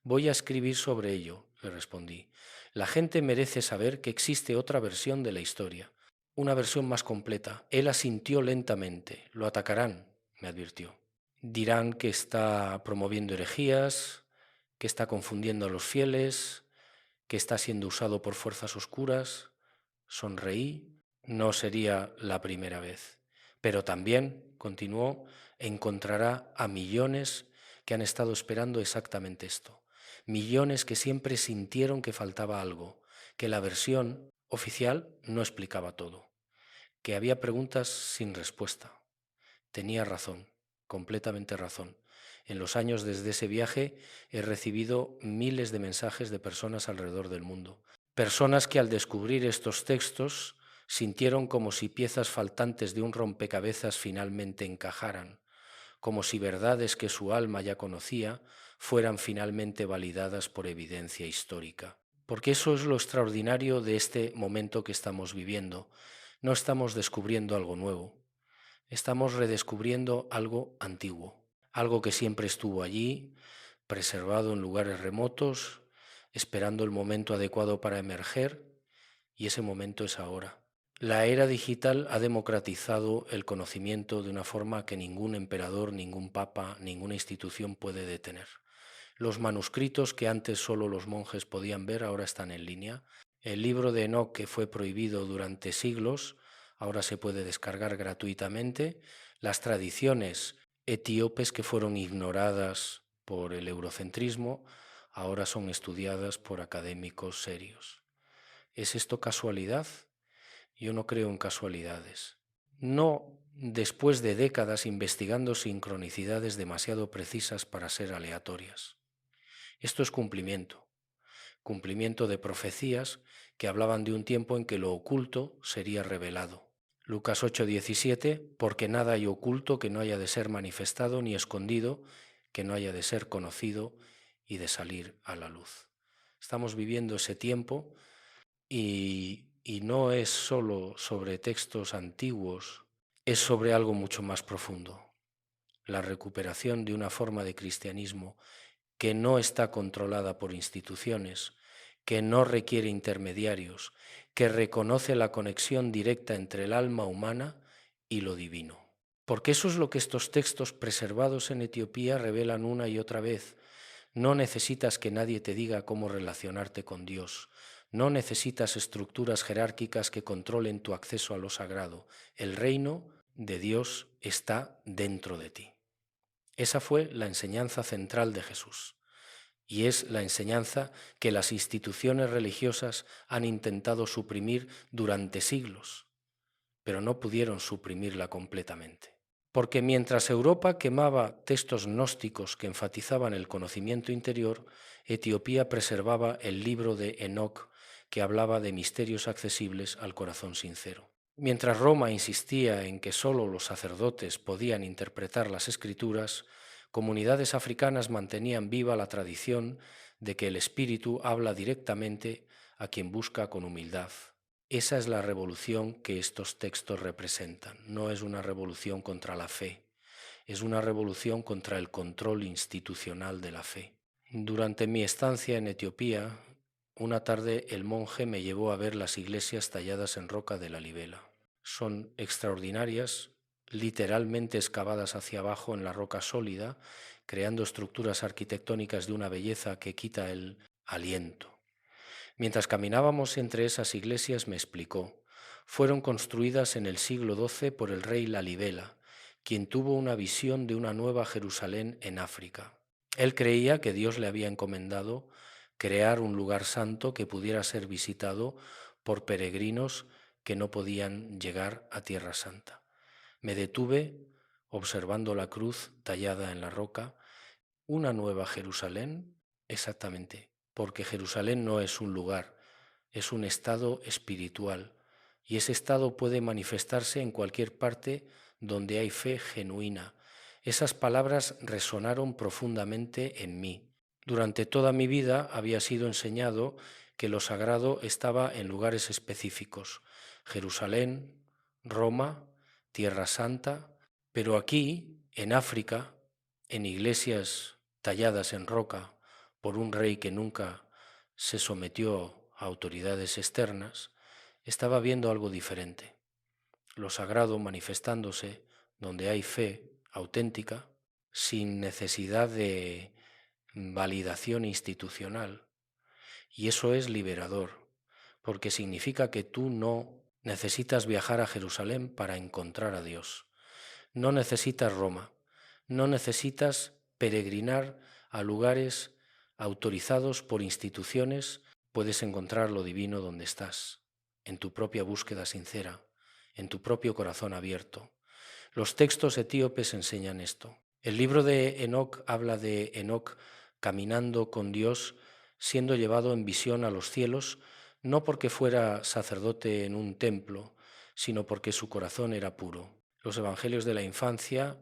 Speaker 1: Voy a escribir sobre ello, le respondí. La gente merece saber que existe otra versión de la historia, una versión más completa. Él asintió lentamente. Lo atacarán, me advirtió. Dirán que está promoviendo herejías, que está confundiendo a los fieles, que está siendo usado por fuerzas oscuras. Sonreí. No sería la primera vez. Pero también, continuó, encontrará a millones que han estado esperando exactamente esto. Millones que siempre sintieron que faltaba algo, que la versión oficial no explicaba todo, que había preguntas sin respuesta. Tenía razón, completamente razón. En los años desde ese viaje he recibido miles de mensajes de personas alrededor del mundo. Personas que al descubrir estos textos sintieron como si piezas faltantes de un rompecabezas finalmente encajaran, como si verdades que su alma ya conocía fueran finalmente validadas por evidencia histórica. Porque eso es lo extraordinario de este momento que estamos viviendo. No estamos descubriendo algo nuevo, estamos redescubriendo algo antiguo, algo que siempre estuvo allí, preservado en lugares remotos, esperando el momento adecuado para emerger, y ese momento es ahora. La era digital ha democratizado el conocimiento de una forma que ningún emperador, ningún papa, ninguna institución puede detener. Los manuscritos que antes solo los monjes podían ver ahora están en línea. El libro de Enoch, que fue prohibido durante siglos, ahora se puede descargar gratuitamente. Las tradiciones etíopes que fueron ignoradas por el eurocentrismo ahora son estudiadas por académicos serios. ¿Es esto casualidad? Yo no creo en casualidades. No después de décadas investigando sincronicidades demasiado precisas para ser aleatorias. Esto es cumplimiento de profecías que hablaban de un tiempo en que lo oculto sería revelado. Lucas 8:17, porque nada hay oculto que no haya de ser manifestado, ni escondido que no haya de ser conocido y de salir a la luz. Estamos viviendo ese tiempo y no es solo sobre textos antiguos, es sobre algo mucho más profundo. La recuperación de una forma de cristianismo que no está controlada por instituciones, que no requiere intermediarios, que reconoce la conexión directa entre el alma humana y lo divino. Porque eso es lo que estos textos preservados en Etiopía revelan una y otra vez. No necesitas que nadie te diga cómo relacionarte con Dios. No necesitas estructuras jerárquicas que controlen tu acceso a lo sagrado. El reino de Dios está dentro de ti. Esa fue la enseñanza central de Jesús. Y es la enseñanza que las instituciones religiosas han intentado suprimir durante siglos, pero no pudieron suprimirla completamente. Porque mientras Europa quemaba textos gnósticos que enfatizaban el conocimiento interior, Etiopía preservaba el libro de Enoc, que hablaba de misterios accesibles al corazón sincero. Mientras Roma insistía en que sólo los sacerdotes podían interpretar las escrituras, comunidades africanas mantenían viva la tradición de que el Espíritu habla directamente a quien busca con humildad. Esa es la revolución que estos textos representan. No es una revolución contra la fe, es una revolución contra el control institucional de la fe. Durante mi estancia en Etiopía, una tarde el monje me llevó a ver las iglesias talladas en roca de la Libela. Son extraordinarias, literalmente excavadas hacia abajo en la roca sólida, creando estructuras arquitectónicas de una belleza que quita el aliento. Mientras caminábamos entre esas iglesias me explicó, fueron construidas en el siglo XII por el rey Lalibela, quien tuvo una visión de una nueva Jerusalén en África. Él creía que Dios le había encomendado crear un lugar santo que pudiera ser visitado por peregrinos que no podían llegar a Tierra Santa. Me detuve observando la cruz tallada en la roca, una nueva Jerusalén, exactamente, porque Jerusalén no es un lugar, es un estado espiritual, y ese estado puede manifestarse en cualquier parte donde hay fe genuina. Esas palabras resonaron profundamente en mí. Durante toda mi vida había sido enseñado que lo sagrado estaba en lugares específicos: Jerusalén, Roma, Tierra Santa, pero aquí, en África, en iglesias talladas en roca por un rey que nunca se sometió a autoridades externas, estaba viendo algo diferente. Lo sagrado manifestándose donde hay fe auténtica, sin necesidad de validación institucional. Y eso es liberador, porque significa que tú no necesitas viajar a Jerusalén para encontrar a Dios. No necesitas Roma, no necesitas peregrinar a lugares autorizados por instituciones, puedes encontrar lo divino donde estás, en tu propia búsqueda sincera, en tu propio corazón abierto. Los textos etíopes enseñan esto. El libro de Enoc habla de Enoc caminando con Dios, siendo llevado en visión a los cielos, no porque fuera sacerdote en un templo, sino porque su corazón era puro. Los evangelios de la infancia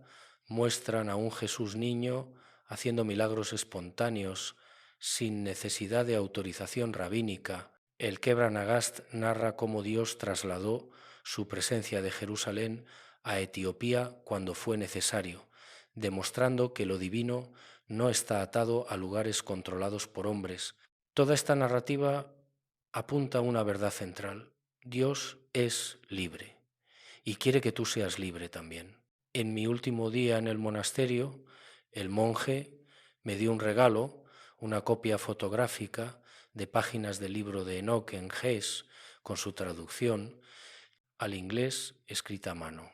Speaker 1: muestran a un Jesús niño haciendo milagros espontáneos, sin necesidad de autorización rabínica. El Kebra Nagast narra cómo Dios trasladó su presencia de Jerusalén a Etiopía cuando fue necesario, demostrando que lo divino no está atado a lugares controlados por hombres. Toda esta narrativa apunta a una verdad central: Dios es libre y quiere que tú seas libre también. En mi último día en el monasterio, el monje me dio un regalo, una copia fotográfica de páginas del libro de Enoch en Ges, con su traducción al inglés escrita a mano.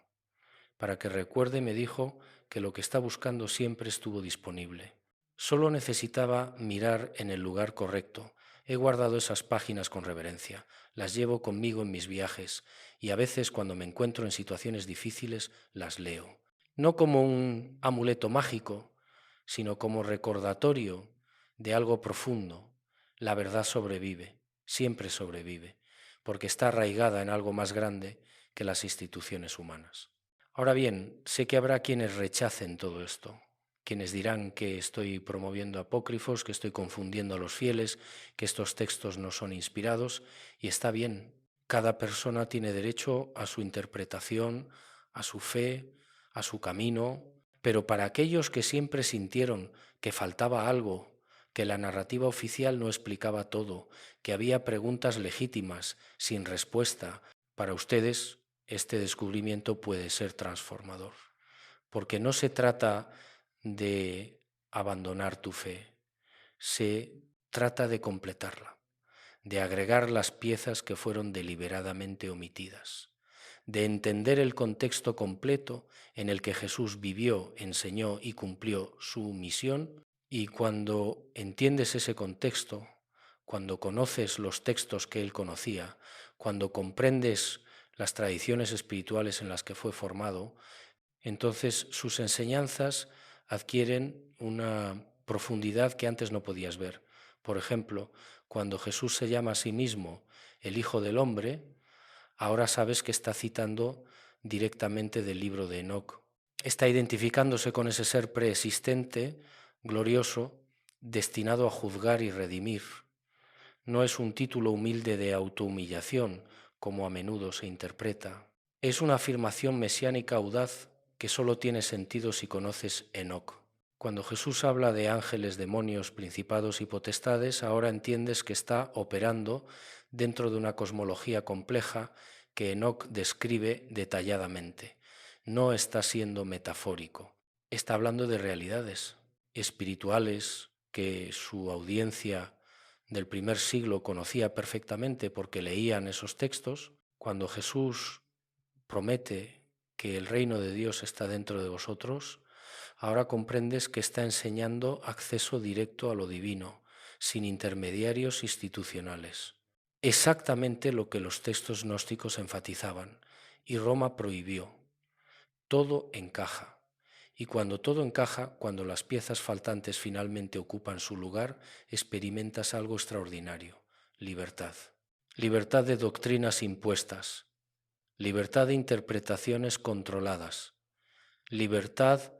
Speaker 1: Para que recuerde, me dijo que lo que está buscando siempre estuvo disponible. Solo necesitaba mirar en el lugar correcto. He guardado esas páginas con reverencia, las llevo conmigo en mis viajes y a veces cuando me encuentro en situaciones difíciles las leo. No como un amuleto mágico, sino como recordatorio de algo profundo. La verdad sobrevive, siempre sobrevive, porque está arraigada en algo más grande que las instituciones humanas. Ahora bien, sé que habrá quienes rechacen todo esto, quienes dirán que estoy promoviendo apócrifos, que estoy confundiendo a los fieles, que estos textos no son inspirados, y está bien. Cada persona tiene derecho a su interpretación, a su fe, a su camino, pero para aquellos que siempre sintieron que faltaba algo, que la narrativa oficial no explicaba todo, que había preguntas legítimas, sin respuesta, para ustedes este descubrimiento puede ser transformador, porque no se trata de abandonar tu fe, se trata de completarla, de agregar las piezas que fueron deliberadamente omitidas, de entender el contexto completo en el que Jesús vivió, enseñó y cumplió su misión. Y cuando entiendes ese contexto, cuando conoces los textos que él conocía, cuando comprendes las tradiciones espirituales en las que fue formado, Entonces sus enseñanzas adquieren una profundidad que antes no podías ver. Por ejemplo, cuando Jesús se llama a sí mismo el Hijo del Hombre, ahora sabes que está citando directamente del libro de Enoc. Está identificándose con ese ser preexistente, glorioso, destinado a juzgar y redimir. No es un título humilde de autohumillación, como a menudo se interpreta. Es una afirmación mesiánica audaz que solo tiene sentido si conoces Enoc. Cuando Jesús habla de ángeles, demonios, principados y potestades, ahora entiendes que está operando dentro de una cosmología compleja que Enoc describe detalladamente. No está siendo metafórico, está hablando de realidades espirituales que su audiencia del primer siglo conocía perfectamente porque leían esos textos. Cuando Jesús promete que el reino de Dios está dentro de vosotros, ahora comprendes que está enseñando acceso directo a lo divino, sin intermediarios institucionales. Exactamente lo que los textos gnósticos enfatizaban y Roma prohibió. Todo encaja. Y cuando todo encaja, cuando las piezas faltantes finalmente ocupan su lugar, experimentas algo extraordinario: libertad. Libertad de doctrinas impuestas, libertad de interpretaciones controladas, libertad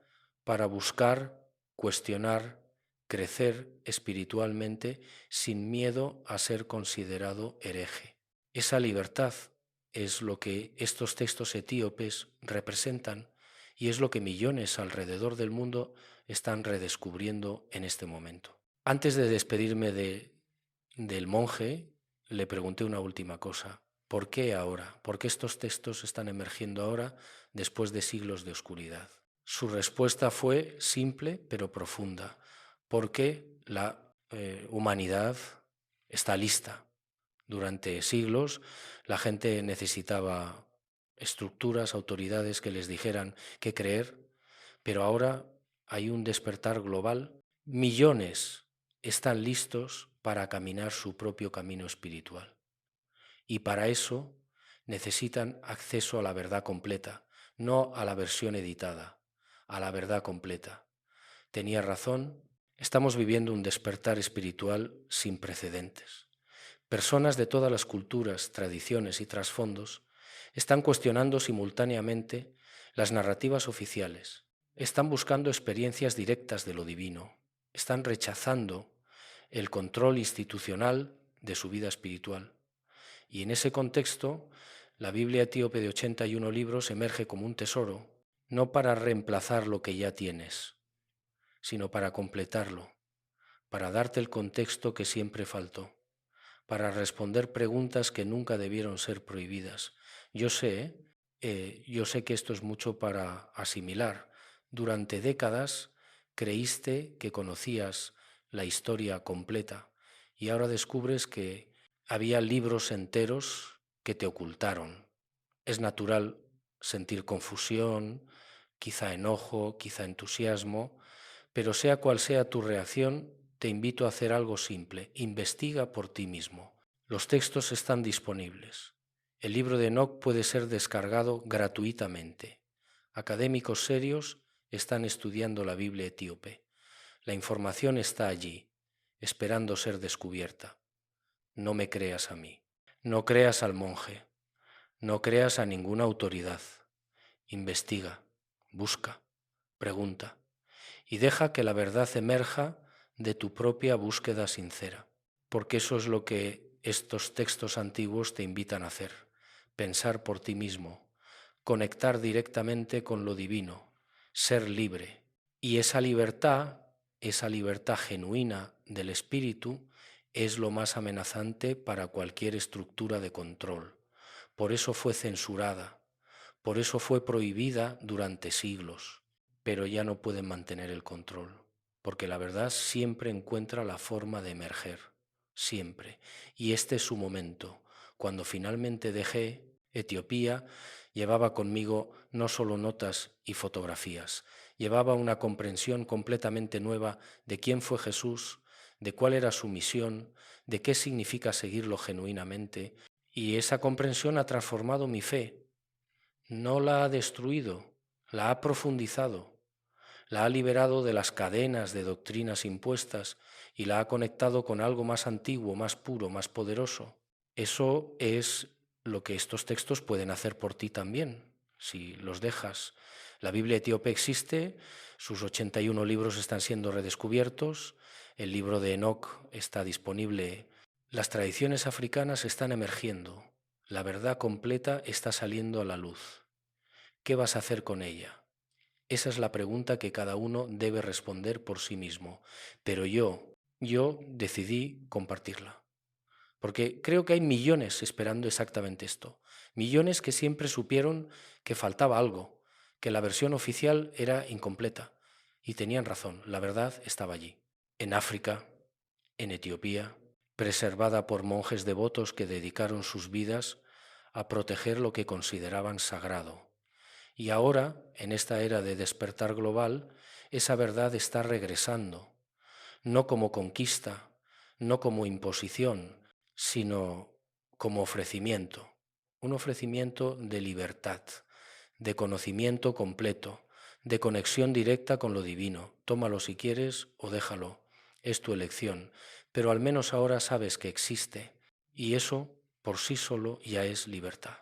Speaker 1: para buscar, cuestionar, crecer espiritualmente sin miedo a ser considerado hereje. Esa libertad es lo que estos textos etíopes representan y es lo que millones alrededor del mundo están redescubriendo en este momento. Antes de despedirme del monje, le pregunté una última cosa. ¿Por qué ahora? ¿Por qué estos textos están emergiendo ahora después de siglos de oscuridad? Su respuesta fue simple pero profunda. Porque la humanidad está lista. Durante siglos la gente necesitaba estructuras, autoridades que les dijeran qué creer, pero ahora hay un despertar global. Millones están listos para caminar su propio camino espiritual. Y para eso necesitan acceso a la verdad completa, no a la versión editada, a la verdad completa. Tenía razón, estamos viviendo un despertar espiritual sin precedentes. Personas de todas las culturas, tradiciones y trasfondos están cuestionando simultáneamente las narrativas oficiales, están buscando experiencias directas de lo divino, están rechazando el control institucional de su vida espiritual. Y en ese contexto, la Biblia etíope de 81 libros emerge como un tesoro, no para reemplazar lo que ya tienes, sino para completarlo, para darte el contexto que siempre faltó, para responder preguntas que nunca debieron ser prohibidas. Yo sé que esto es mucho para asimilar. Durante décadas creíste que conocías la historia completa y ahora descubres que había libros enteros que te ocultaron. Es natural sentir confusión, quizá enojo, quizá entusiasmo, pero sea cual sea tu reacción, te invito a hacer algo simple: investiga por ti mismo. Los textos están disponibles. El libro de Enoc puede ser descargado gratuitamente. Académicos serios están estudiando la Biblia etíope. La información está allí, esperando ser descubierta. No me creas a mí. No creas al monje. No creas a ninguna autoridad. Investiga, busca, pregunta y deja que la verdad emerja de tu propia búsqueda sincera, porque eso es lo que estos textos antiguos te invitan a hacer: pensar por ti mismo, conectar directamente con lo divino, ser libre. Y esa libertad genuina del espíritu, es lo más amenazante para cualquier estructura de control. Por eso fue censurada, por eso fue prohibida durante siglos, pero ya no pueden mantener el control, porque la verdad siempre encuentra la forma de emerger, siempre. Y este es su momento. Cuando finalmente dejé Etiopía, llevaba conmigo no solo notas y fotografías, llevaba una comprensión completamente nueva de quién fue Jesús, de cuál era su misión, de qué significa seguirlo genuinamente, y esa comprensión ha transformado mi fe. No la ha destruido, la ha profundizado, la ha liberado de las cadenas de doctrinas impuestas y la ha conectado con algo más antiguo, más puro, más poderoso. Eso es lo que estos textos pueden hacer por ti también, si los dejas. La Biblia etíope existe, sus 81 libros están siendo redescubiertos, el libro de Enoc está disponible. Las tradiciones africanas están emergiendo, la verdad completa está saliendo a la luz. ¿Qué vas a hacer con ella? Esa es la pregunta que cada uno debe responder por sí mismo. Pero yo decidí compartirla. Porque creo que hay millones esperando exactamente esto. Millones que siempre supieron que faltaba algo, que la versión oficial era incompleta. Y tenían razón, la verdad estaba allí. En África, en Etiopía, preservada por monjes devotos que dedicaron sus vidas a proteger lo que consideraban sagrado. Y ahora, en esta era de despertar global, esa verdad está regresando, no como conquista, no como imposición, sino como ofrecimiento, un ofrecimiento de libertad, de conocimiento completo, de conexión directa con lo divino. Tómalo si quieres o déjalo, es tu elección, pero al menos ahora sabes que existe y eso por sí solo ya es libertad.